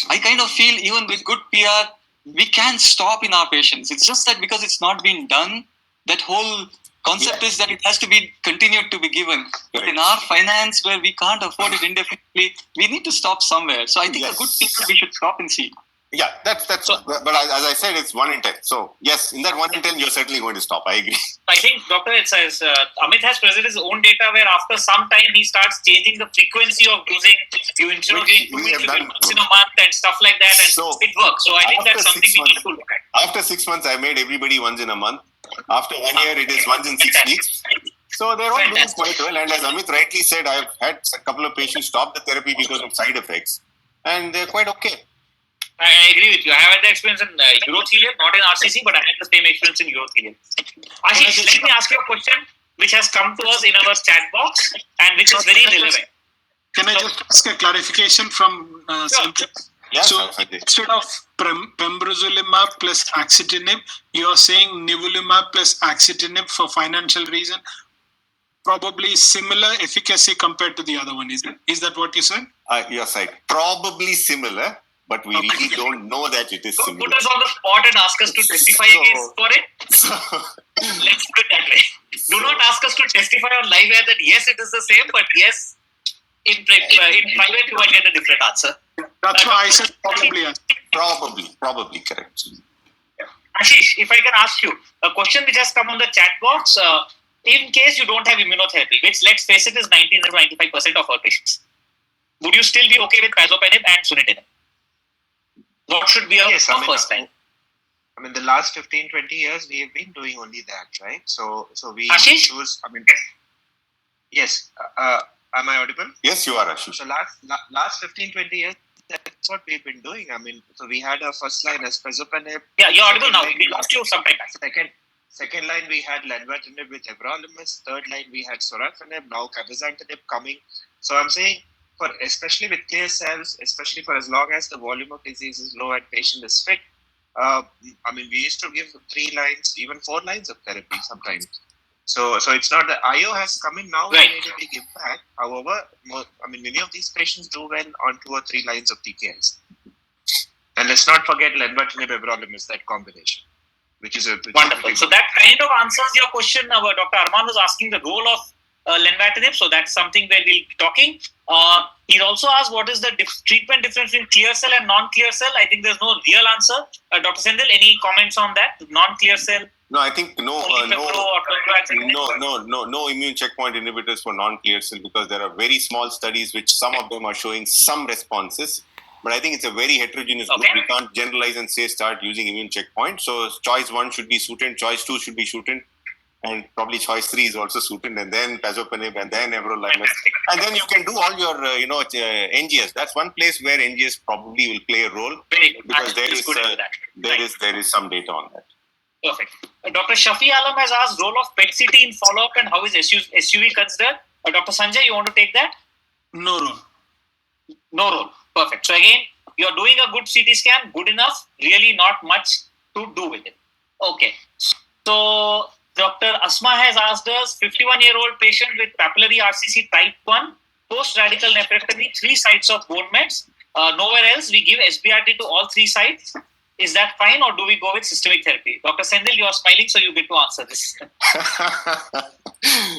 I kind of feel even with good PR, we can stop in our patients. It's just that because it's not been done, that whole concept is that it has to be continued to be given. But in our finance, where we can't afford it indefinitely, we need to stop somewhere. So I think a good thing is we should stop and see. Yeah, that's but as I said, it's 1 in 10. So yes, in that 1 in 10, you're certainly going to stop. I agree. I think, Doctor, it says Amit has presented his own data where after some time he starts changing the frequency of using you instead of doing 2 weeks, once in a month and stuff like that, and So, it works. So I think that's something we need months- to look at. After 6 months, I made everybody once in a month. After 1 year, it is once in 6 weeks. So they're all doing Fantastic. quite well. And as Amit rightly said, I've had a couple of patients stop the therapy because of side effects, and they're quite okay. I agree with you. I have had the experience in urothelium, not in RCC, but I had the same experience in urothelium. Ashish, let me ask you a question which has come to us in our chat box and which is very relevant. Can I just ask a clarification from Senthil? Yeah, So Sanjay. instead of pembrolizumab plus axitinib, you are saying nivolumab plus axitinib for financial reason. Probably similar efficacy compared to the other one. Is that what you said? You're right. Probably similar, but we really don't know that it is Don't similar. put us on the spot and ask us to testify against for it. Let's put it that way. Do not ask us to testify on live air that yes, it is the same, but yes, in private you might get a different answer. That's why I said probably. Probably correct. Ashish, if I can ask you a question which has come on the chat box, in case you don't have immunotherapy, which let's face it is 90 to 95% of our patients, would you still be okay with pazopanib and sunitinib? What should be our first line? I mean, the last 15-20 years, we have been doing only that, right? So we Ashish? choose, I mean, yes, am I audible? Yes, you are, Ashish. So last 15-20 years, that's what we've been doing. I mean, so we had our first line as pazopanib. Yeah, you're audible now. We lost you sometime back. Second line, we had lenvatinib with everolimus. Third line, we had sorafenib. Now cabozantinib coming. So I'm saying, especially with clear cells, especially for as long as the volume of disease is low and patient is fit, I mean, we used to give 3 lines, even 4 lines of therapy sometimes. So it's not that IO has come in now and made a big impact. However, many of these patients do well on 2 or 3 lines of TKIs. And let's not forget lenvatinib everolimus, that combination, which is wonderful. So that kind of answers your question. Dr. Arman was asking the role of lenvatinib, so that's something where we'll be talking. He also asked what is the treatment difference between clear cell and non-clear cell. I think there's no real answer. Dr. Senthil, any comments on that? Non-clear cell? No, I think no immune checkpoint inhibitors for non-clear cell, because there are very small studies which some of them are showing some responses. But I think it's a very heterogeneous group. We can't generalize and say start using immune checkpoint. So choice 1 should be Sutent, choice 2 should be Sutent, and probably choice 3 is also Sutent, and then pazopanib, and then everolimus. And then you can do all your, NGS. That's one place where NGS probably will play a role, because there is some data on that. Perfect. Dr. Shafi Alam has asked role of PET-CT in follow-up and how is SUV considered? Dr. Sanjay, you want to take that? No role. No role. Perfect. So again, you're doing a good CT scan, good enough, really not much to do with it. Okay. So Dr. Asma has asked us, 51-year-old patient with papillary RCC type 1, post-radical nephrectomy, 3 sites of bone mets. Nowhere else, we give SBRT to all 3 sites. Is that fine, or do we go with systemic therapy? Dr. Senthil, you are smiling, so you get to answer this.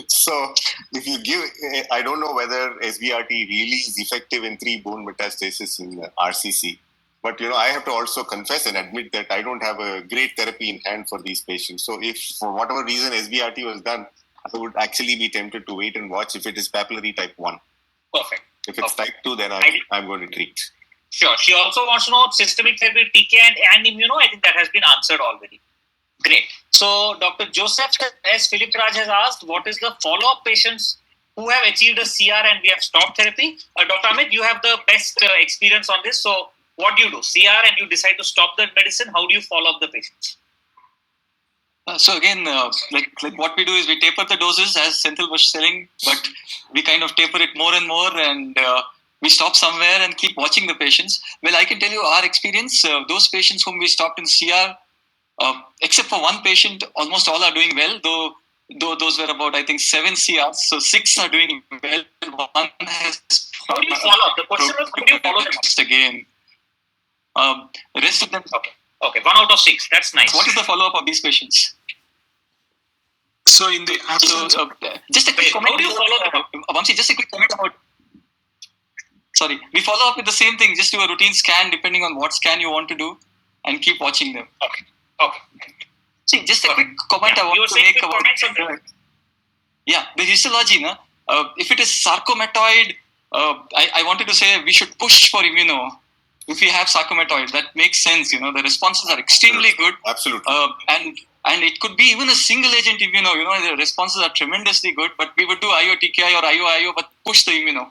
So, if you give, I don't know whether SBRT really is effective in 3 bone metastasis in RCC. But, I have to also confess and admit that I don't have a great therapy in hand for these patients. So, if for whatever reason SBRT was done, I would actually be tempted to wait and watch if it is papillary type 1. Perfect. If it's type 2, then I'm going to treat. Sure. She also wants to know systemic therapy, TK and immuno. I think that has been answered already. Great. So, Dr. Joseph S. Philip Raj has asked, what is the follow-up patients who have achieved a CR and we have stopped therapy? Dr. Amit, you have the best experience on this. So, what do you do? CR and you decide to stop the medicine. How do you follow up the patients? So again, like what we do is we taper the doses, as Senthil was saying, but we kind of taper it more and more, and we stop somewhere and keep watching the patients. Well, I can tell you our experience. Those patients whom we stopped in CR, except for one patient, almost all are doing well. Though those were about, I think, 7 CRs, so 6 are doing well. One has. How do you follow up? The question was, how do you follow them? Just again. Rest of them. Okay, 1 out of 6. That's nice. What is the follow up of these patients? So in the absence So, just a quick comment. How do you follow them up? Vamsi, just a quick comment about. Sorry, we follow up with the same thing. Just do a routine scan depending on what scan you want to do, and keep watching them. Okay. See, just a quick comment I want to make about. Yeah, the histology, na. If it is sarcomatoid, I wanted to say we should push for immuno. If we have sarcomatoid, that makes sense. The responses are extremely good. Absolutely. And it could be even a single agent immuno. The responses are tremendously good. But we would do IO TKI or IO, but push the immuno.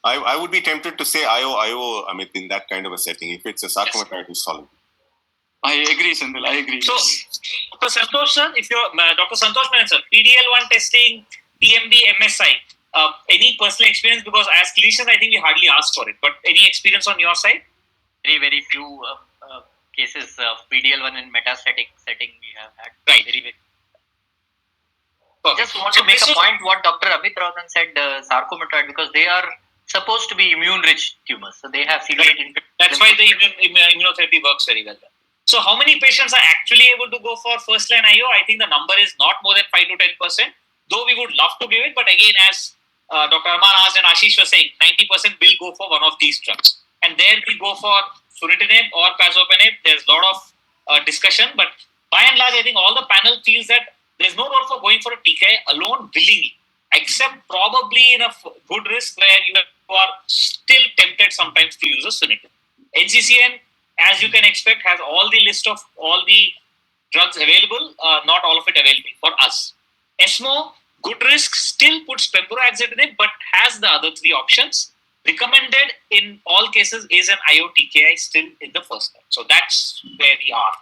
I would be tempted to say IO, Amit, in that kind of a setting. If it's a sarcomatoid, it's solid. I agree, Sandil. I agree. So, Dr. Santosh sir, if you're Dr. Santosh Menon sir, PDL1 testing, TMD, MSI, any personal experience? Because as clinicians, I think we hardly asked for it. But any experience on your side? Very few cases of PDL1 in metastatic setting we have had. Right. Very. Perfect. Just want to make a point what Dr. Amit Rautan said, sarcomatoid, because they are supposed to be immune-rich tumors. So they have CD8. That's why the immunotherapy works very well. So how many patients are actually able to go for first-line IO? I think the number is not more than 5 to 10%, though we would love to give it. But again, as Dr. Arman asked and Ashish was saying, 90% will go for one of these drugs. And there we go for sunitinib or pazopanib. There's a lot of discussion. But by and large, I think all the panel feels that there's no role for going for a TKI alone willingly, except probably in a good risk where you are still tempted sometimes to use a sunitinib. NCCN, as you can expect, has all the list of all the drugs available, not all of it available for us. ESMO, good risk, still puts pembrolizumab, but has the other 3 options. Recommended in all cases is an IO TKI still in the first line. So that's where we are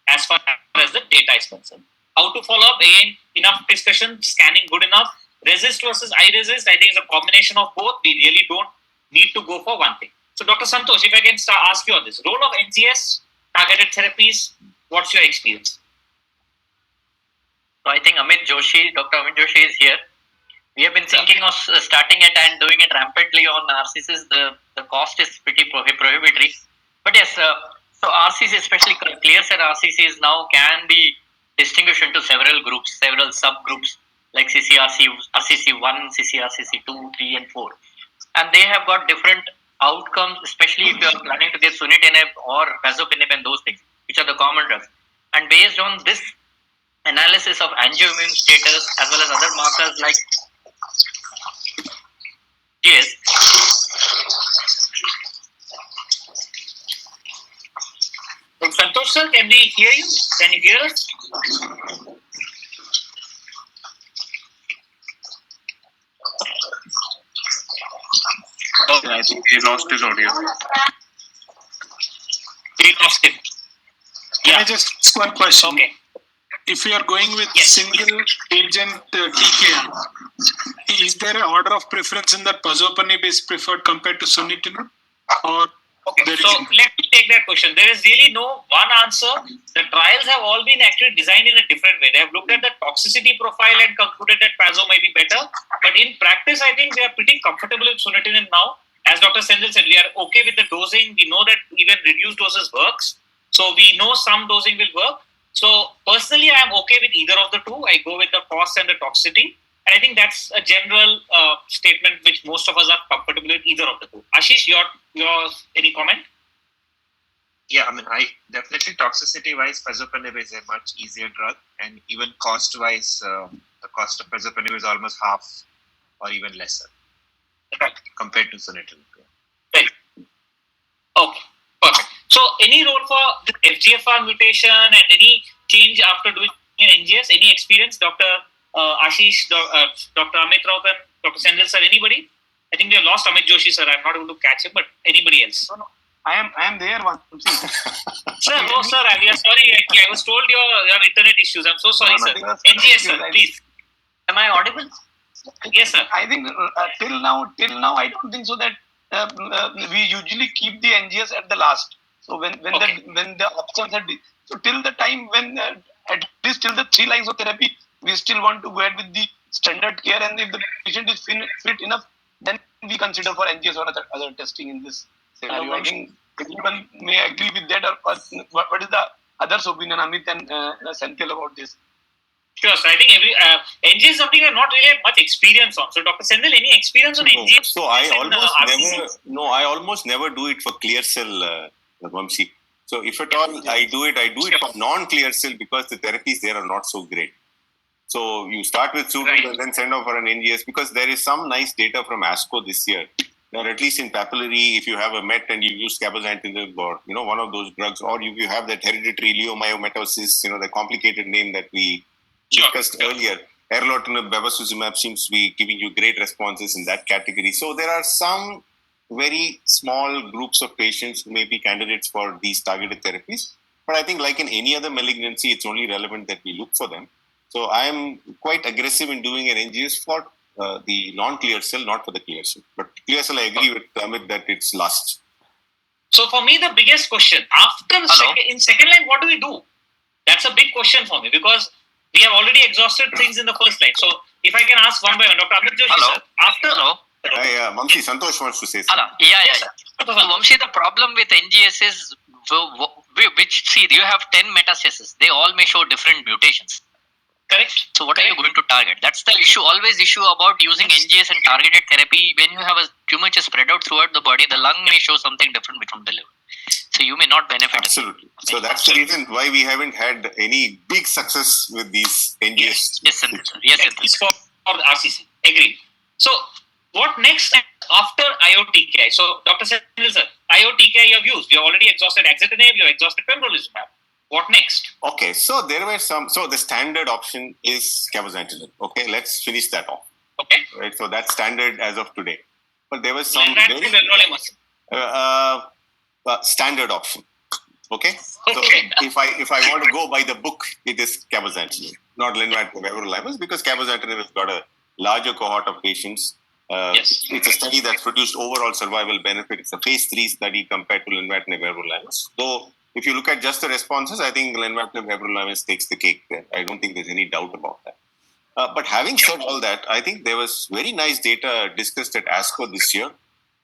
as far as the data is concerned. How to follow up? Again, enough discussion, scanning good enough. Resist versus I-resist, I think is a combination of both. We really don't need to go for one thing. So Dr. Santosh, if I can ask you on this, role of NGS, targeted therapies, what's your experience? So I think Dr. Amit Joshi is here. We have been thinking of starting it and doing it rampantly on RCCs. The cost is pretty prohibitory. But yes, so RCC, especially clear cell RCCs now can be distinguished into several groups, several subgroups like CCRC, RCC1, CCRCC2, 3 and 4. And they have got different outcomes, especially if you are planning to get sunitinib or pazopanib and those things, which are the common drugs. And based on this analysis of angioimmune status as well as other markers like yes. Santosh sir, can we hear you? Can you hear us? I think he lost his audio. We lost him. Can I just ask one question? Okay. If you are going with single agent TKI, is there an order of preference in that pazopanib is preferred compared to sunitinib? Or okay, so let me take that question. There is really no one answer. The trials have all been actually designed in a different way. They have looked at the toxicity profile and concluded that pazo may be better. But in practice, I think they are pretty comfortable with sunitinib now. As Dr. Sendil said, we are okay with the dosing. We know that even reduced doses works. So we know some dosing will work. So personally, I am okay with either of the two. I go with the cost and the toxicity. And I think that's a general statement which most of us are comfortable with either of the two. Ashish, your any comment? Yeah, I mean, I definitely toxicity-wise, pazopanib is a much easier drug, and even cost-wise, the cost of pazopanib is almost half or even lesser compared to sunitinib. Right. Okay, perfect. So, any role for the FGFR mutation and any change after doing an NGS? Any experience, Dr. Ashish, Dr. Amit Rautan, Dr. Sendil sir, anybody? I think we have lost Amit Joshi sir. I'm not able to catch him, but anybody else? No. I am there. Sir, no sir. We are sorry. I was told your internet issues. I'm so sorry, sir. NGS sir, please. Am I audible? Yes, sir. I think till now, I don't think so that we usually keep the NGS at the last. So when the options are so till the time when at least till the 3 lines of therapy, we still want to go ahead with the standard care, and if the patient is fit enough, then we consider for NGS or other testing in this scenario. I think everyone may agree with that, or what is the others' opinion, Amit and Senthil, about this? Sure. So I think NGS is something we're not really had much experience on. So Dr. Senthil, any experience on NGS? So I almost never do it for clear cell, Vamsi. So if at all I do it for non-clear cell because the therapies there are not so great. So you start with Sudan and then send off for an NGS because there is some nice data from ASCO this year. Or at least in papillary, if you have a MET and you use cabozantinib or one of those drugs, or if you have that hereditary leiomyomatosis, the complicated name that we discussed earlier, erlotinib, bevacizumab seems to be giving you great responses in that category. So there are some very small groups of patients who may be candidates for these targeted therapies. But I think like in any other malignancy, it's only relevant that we look for them. So I'm quite aggressive in doing an NGS for the non-clear cell, not for the clear cell. But clear cell, I agree with Amit that it's last. So for me, the biggest question, in second line, what do we do? That's a big question for me because we have already exhausted things in the first line. So if I can ask one by one, Dr. Amit Joshi, sir, Vamsi, Santosh wants to say something. So Vamsi, the problem with NGS is, you have 10 metastases. They all may show different mutations. Correct. So what are you going to target? That's the issue. Always issue about using NGS and targeted therapy. When you have a tumor which is spread out throughout the body, the lung may show something different from the liver. So you may not benefit. Absolutely. So that's the reason why we haven't had any big success with these NGS. Yes, for the RCC. Agreed. So what next after IO-TKI? So Dr. Senthil, sir, IO-TKI you have used. You have already exhausted axitinib, you have exhausted pembrolizumab. What next? Okay, so there were some. So the standard option is cabozantinib. Okay, let's finish that off. Okay. Right. So that's standard as of today. But there was some standard option. Okay. So if I want to go by the book, it is cabozantinib, not lenvatinib everolimus, because cabozantinib has got a larger cohort of patients. It's a study that's produced overall survival benefit. It's a phase 3 study compared to lenvatinib everolimus. So if you look at just the responses, I think lenvatinib everolimus takes the cake there. I don't think there's any doubt about that. But having said all that, I think there was very nice data discussed at ASCO this year.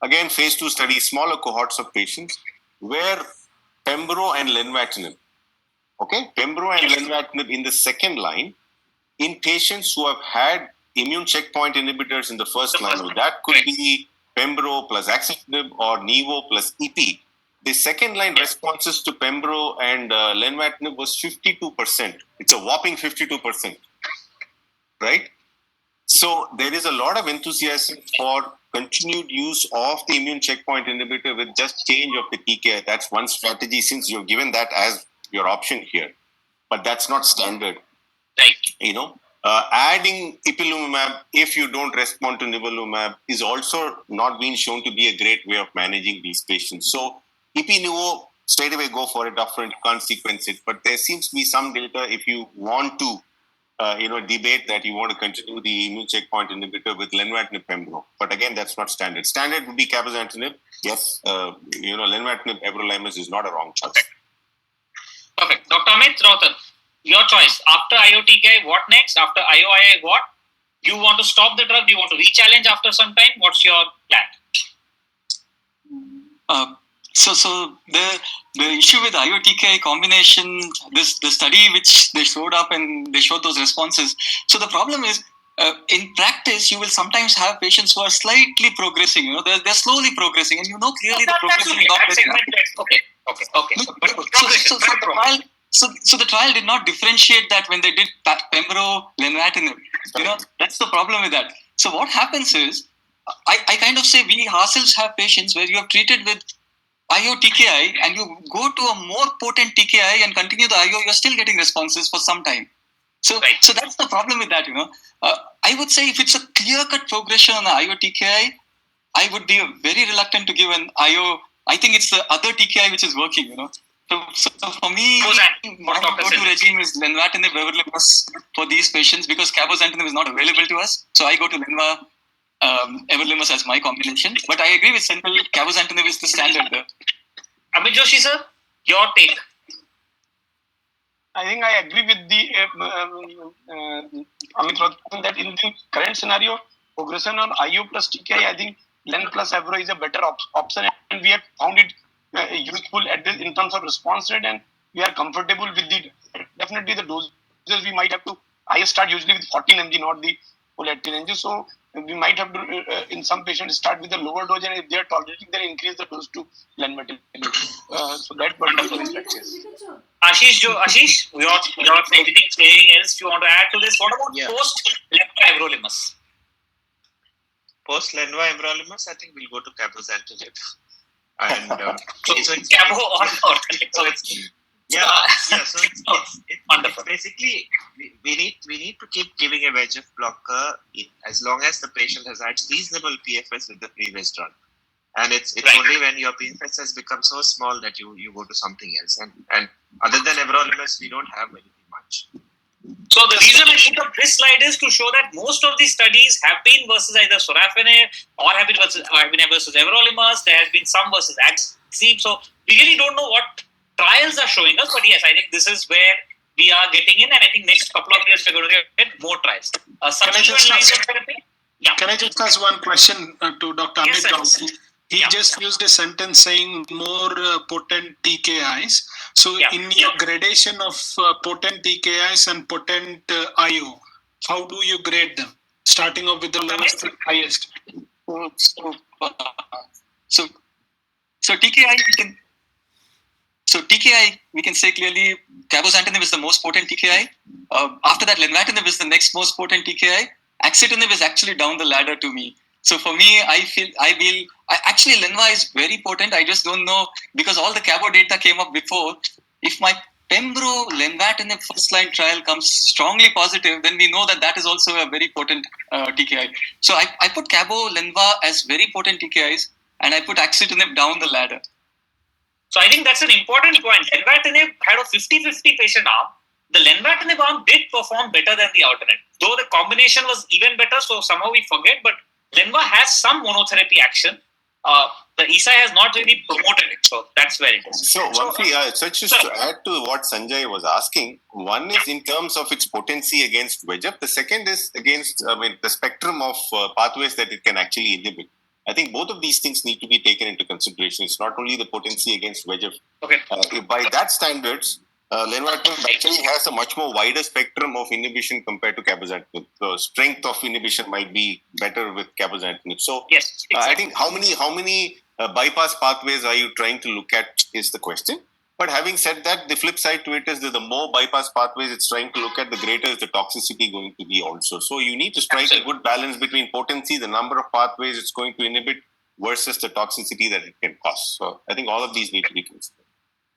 Again, phase 2 study, smaller cohorts of patients, where pembro and lenvatinib, pembro and lenvatinib in the second line, in patients who have had immune checkpoint inhibitors in the first line, that could be pembro plus axitinib or nivo plus EP. The second line responses to pembro and lenvatinib was 52%. It's a whopping 52%, right? So there is a lot of enthusiasm for continued use of the immune checkpoint inhibitor with just change of the TKI. That's one strategy since you've given that as your option here. But that's not standard. Right. Adding ipilimumab if you don't respond to nivolumab is also not being shown to be a great way of managing these patients. So ipi-nivo, straight away go for it upfront, you can't sequence it. But there seems to be some data if you want to debate that you want to continue the immune checkpoint inhibitor with lenvatinib pembro. But again, that's not standard. Standard would be cabozantinib. Yes, lenvatinib everolimus is not a wrong choice. Perfect. Dr. Amit Rautan, your choice. After IO-TKI, what next? After IO-II, what? You want to stop the drug? Do you want to re-challenge after some time? What's your plan? So the issue with IO-TKI combination, the study which they showed up and they showed those responses. So the problem is, in practice, you will sometimes have patients who are slightly progressing. They're slowly progressing, and clearly the progression is not very rapid. Okay. So the trial did not differentiate that when they did pembro, lenvatinib. That's the problem with that. So what happens is, I kind of say we ourselves have patients where you have treated with IO-TKI and you go to a more potent TKI and continue the IO, you're still getting responses for some time. So that's the problem with that, I would say if it's a clear-cut progression on the IO-TKI, I would be very reluctant to give an IO. I think it's the other TKI which is working, So for me, my go-to regime is lenvatinib everolimus for these patients because cabozantinib is not available to us. So I go to lenva everolimus as my combination. But I agree with Senthil, cabozantinib is the standard. Amit Joshi sir, your take. I think I agree with the Amit Ratan that in the current scenario, progression on IO plus TKI, I think Len plus Avro is a better option, and we have found it useful at this in terms of response rate, and we are comfortable with the definitely the doses we might have to. I start usually with 14 mg, not the full 18 mg. So we might have to in some patients start with a lower dose, and if they are tolerating, then increase the dose to lenvatinib. So that particular is practice. Ashish, anything else you want to add to this? What about post Lenva everolimus? Post Lenva everolimus, I think we'll go to cabozantinib. And so it's cabo or not? So it's it's basically we need to keep giving a VEGF blocker as long as the patient has had reasonable PFS with the previous drug. And it's right. Only when your PFS has become so small that you go to something else. And other than everolimus, we don't have anything much. So the reason I put up this slide is to show that most of these studies have been versus either sorafenib or have been versus everolimus. There has been some versus axib. So we really don't know what trials are showing us. But yes, I think this is where we are getting in, and I think next couple of years we're going to get more trials. Subsequent lines of therapy. Yeah. Can I just ask one question to Dr. Amit Joshi? He just used a sentence saying more potent TKIs. So in your gradation of potent TKIs and potent IO, how do you grade them? Starting off with the lowest and highest. So TKI, we can say clearly cabozantinib is the most potent TKI. After that, lenvatinib is the next most potent TKI. Axitinib is actually down the ladder to me. So for me, actually Lenva is very potent. I just don't know, because all the cabo data came up before. If my Pembro lenvatinib first line trial comes strongly positive, then we know that is also a very potent TKI. So I put cabo, lenva as very potent TKIs, and I put axitinib down the ladder. So I think that's an important point. Lenvatinib had a 50-50 patient arm. The lenvatinib arm did perform better than the alternate, though the combination was even better. So somehow we forget, but Lenva has some monotherapy action. The ESI has not really promoted it, so that's where it is. So, just to add to what Sanjay was asking, one is in terms of its potency against VEGF. The second is against the spectrum of pathways that it can actually inhibit. I think both of these things need to be taken into consideration. It's not only the potency against VEGF. Okay. By that standards, lenvatinib actually has a much more wider spectrum of inhibition compared to cabozantinib. The strength of inhibition might be better with cabozantinib. So, yes, exactly. I think how many bypass pathways are you trying to look at is the question. But having said that, the flip side to it is that the more bypass pathways it's trying to look at, the greater is the toxicity going to be also. So you need to strike a good balance between potency, the number of pathways it's going to inhibit, versus the toxicity that it can cause. So I think all of these need to be considered.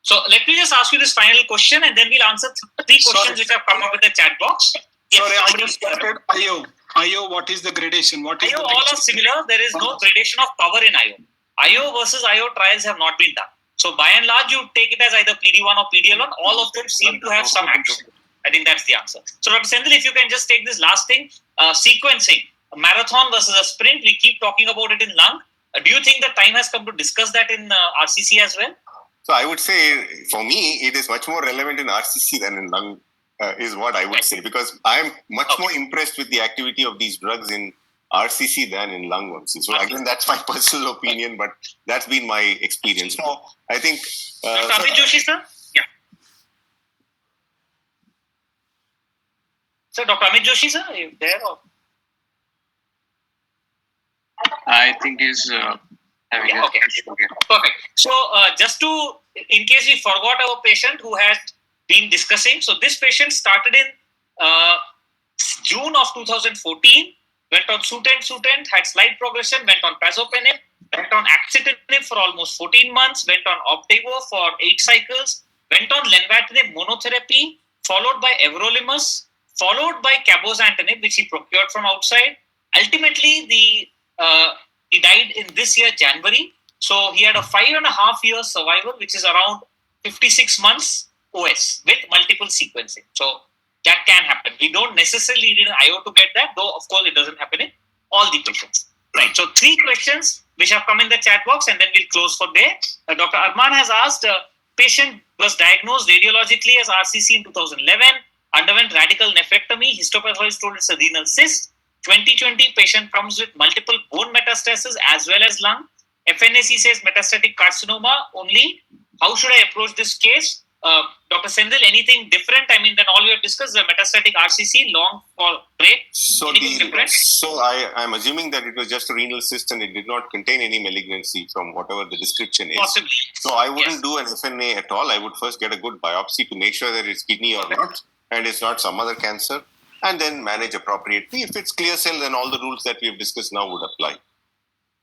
So let me just ask you this final question, and then we'll answer three questions which have come up in the chat box. Yes, I just started IO. IO, what is the gradation? What is IO, all are similar. There is no gradation of power in IO. IO versus IO trials have not been done. So by and large, you take it as either PD1 or PDL1. All of them seem to have some action. I think that's the answer. So Dr. Senthil, if you can just take this last thing, sequencing, a marathon versus a sprint. We keep talking about it in lung. Do you think the time has come to discuss that in RCC as well? So I would say, for me, it is much more relevant in RCC than in lung, is what I would say, because I am much more impressed with the activity of these drugs in RCC than in lung ones. So again, that's my personal opinion, but that's been my experience. So I think... Dr. Amit Joshi, sir? Yeah. So Dr. Amit Joshi, sir, are you there? Or? I think he's... Okay. Perfect. So just to, in case we forgot our patient who had been discussing, so this patient started in June of 2014, went on Sutent, had slight progression, went on Pazopanib, went on Axitinib for almost 14 months, went on Opdivo for 8 cycles, went on Lenvatinib monotherapy, followed by Everolimus, followed by Cabozantinib, which he procured from outside. Ultimately, he died in this year, January. So he had a 5.5 year survival, which is around 56 months OS with multiple sequencing. So that can happen. We don't necessarily need an IO to get that, though of course it doesn't happen in all the patients. Right. So 3 questions which have come in the chat box, and then we'll close for there. Dr. Arman has asked, patient was diagnosed radiologically as RCC in 2011, underwent radical nephrectomy, histopathologist told it's a renal cyst. 2020 patient comes with multiple bone metastasis as well as lung. FNAC says metastatic carcinoma only. How should I approach this case? Dr. Sendil, anything different? I mean, then all we have discussed the metastatic RCC, long for break. So Anything different? I'm assuming that it was just a renal cyst and it did not contain any malignancy from whatever the description is. Possibly. So I wouldn't do an FNA at all. I would first get a good biopsy to make sure that it's kidney or not, and it's not some other cancer, and then manage appropriately. If it's clear cell, then all the rules that we have discussed now would apply.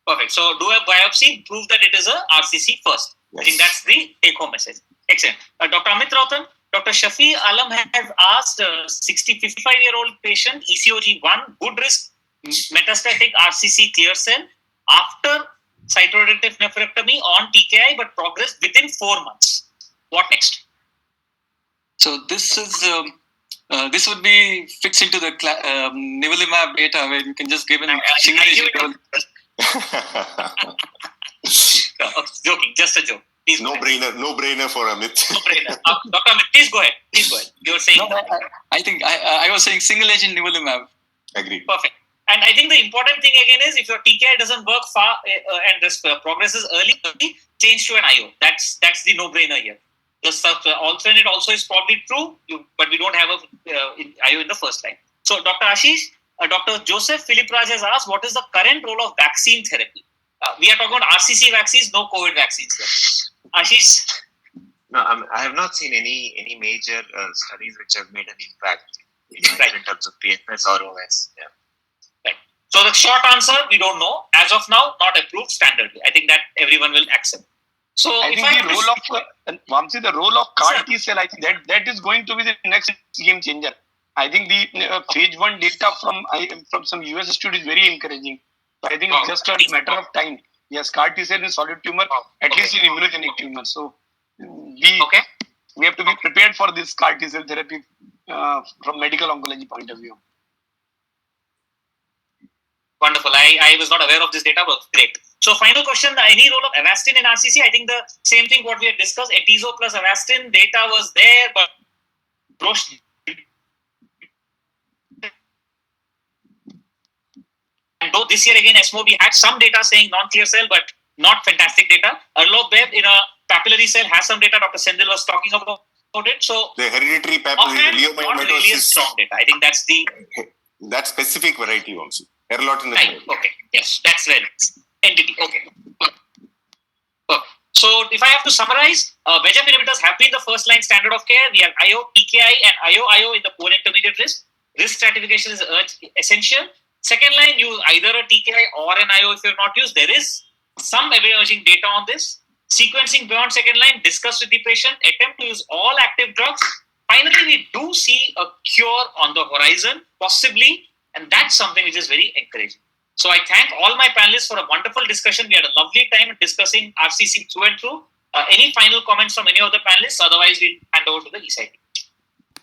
Perfect. So do a biopsy, prove that it is a RCC first. Yes. I think that's the take-home message. Excellent. Dr. Amit Rautan, Dr. Shafi Alam has asked 55-year-old patient, ECOG1, good risk metastatic RCC clear cell after cytoreductive nephrectomy on TKI, but progress within 4 months. What next? So this is this would be fixed into the nivolumab data where you can just give an single agent. Joking, just a joke. Please No brainer for Amit. No brainer. Dr. Amit, please go ahead. You were saying. No, I think I was saying single agent nivolumab. Agreed. Perfect. And I think the important thing again is if your TKI doesn't work far and this progresses early, change to an IO. That's the no-brainer here. The alternate also is probably true, but we don't have a IO in the first line. So Dr. Ashish, Dr. Joseph Philip Raj has asked, what is the current role of vaccine therapy? We are talking about RCC vaccines, no COVID vaccines here. Ashish? No, I have not seen any major studies which have made an impact in terms of PFS or OS. Yeah. Right. So the short answer, we don't know. As of now, not approved standardly. I think that everyone will accept. So I think the role of Vamsi, the role of CAR T cell, I think that is going to be the next game changer. I think the phase 1 data from some US studies is very encouraging. So I think it's just a matter of time. Yes, CAR T cell in solid tumor, at least in immunogenic tumor. So we have to be prepared for this CAR T cell therapy from medical oncology point of view. Wonderful. I was not aware of this data, but great. So final question, any role of Avastin in RCC? I think the same thing what we had discussed, Atezo plus Avastin data was there, but Roche. And though this year again, ESMO, we had some data saying non-clear cell, but not fantastic data. Erlobev in a papillary cell has some data. Dr. Sendil was talking about it. So the hereditary papillary not really a strong data. I think that's the that specific variety also. Erlotin. Right. Okay. Yes, that's where it's entity. Okay. So if I have to summarize, VEGF inhibitors have been the first line standard of care. We have IO, TKI, and IO in the poor intermediate risk. Risk stratification is essential. Second line, use either a TKI or an IO if you have not used. There is some emerging data on this. Sequencing beyond second line, discuss with the patient, attempt to use all active drugs. Finally, we do see a cure on the horizon, possibly, and that's something which is very encouraging. So I thank all my panelists for a wonderful discussion. We had a lovely time discussing RCC through and through. Any final comments from any of the panelists? Otherwise, we'll hand over to the ECIT.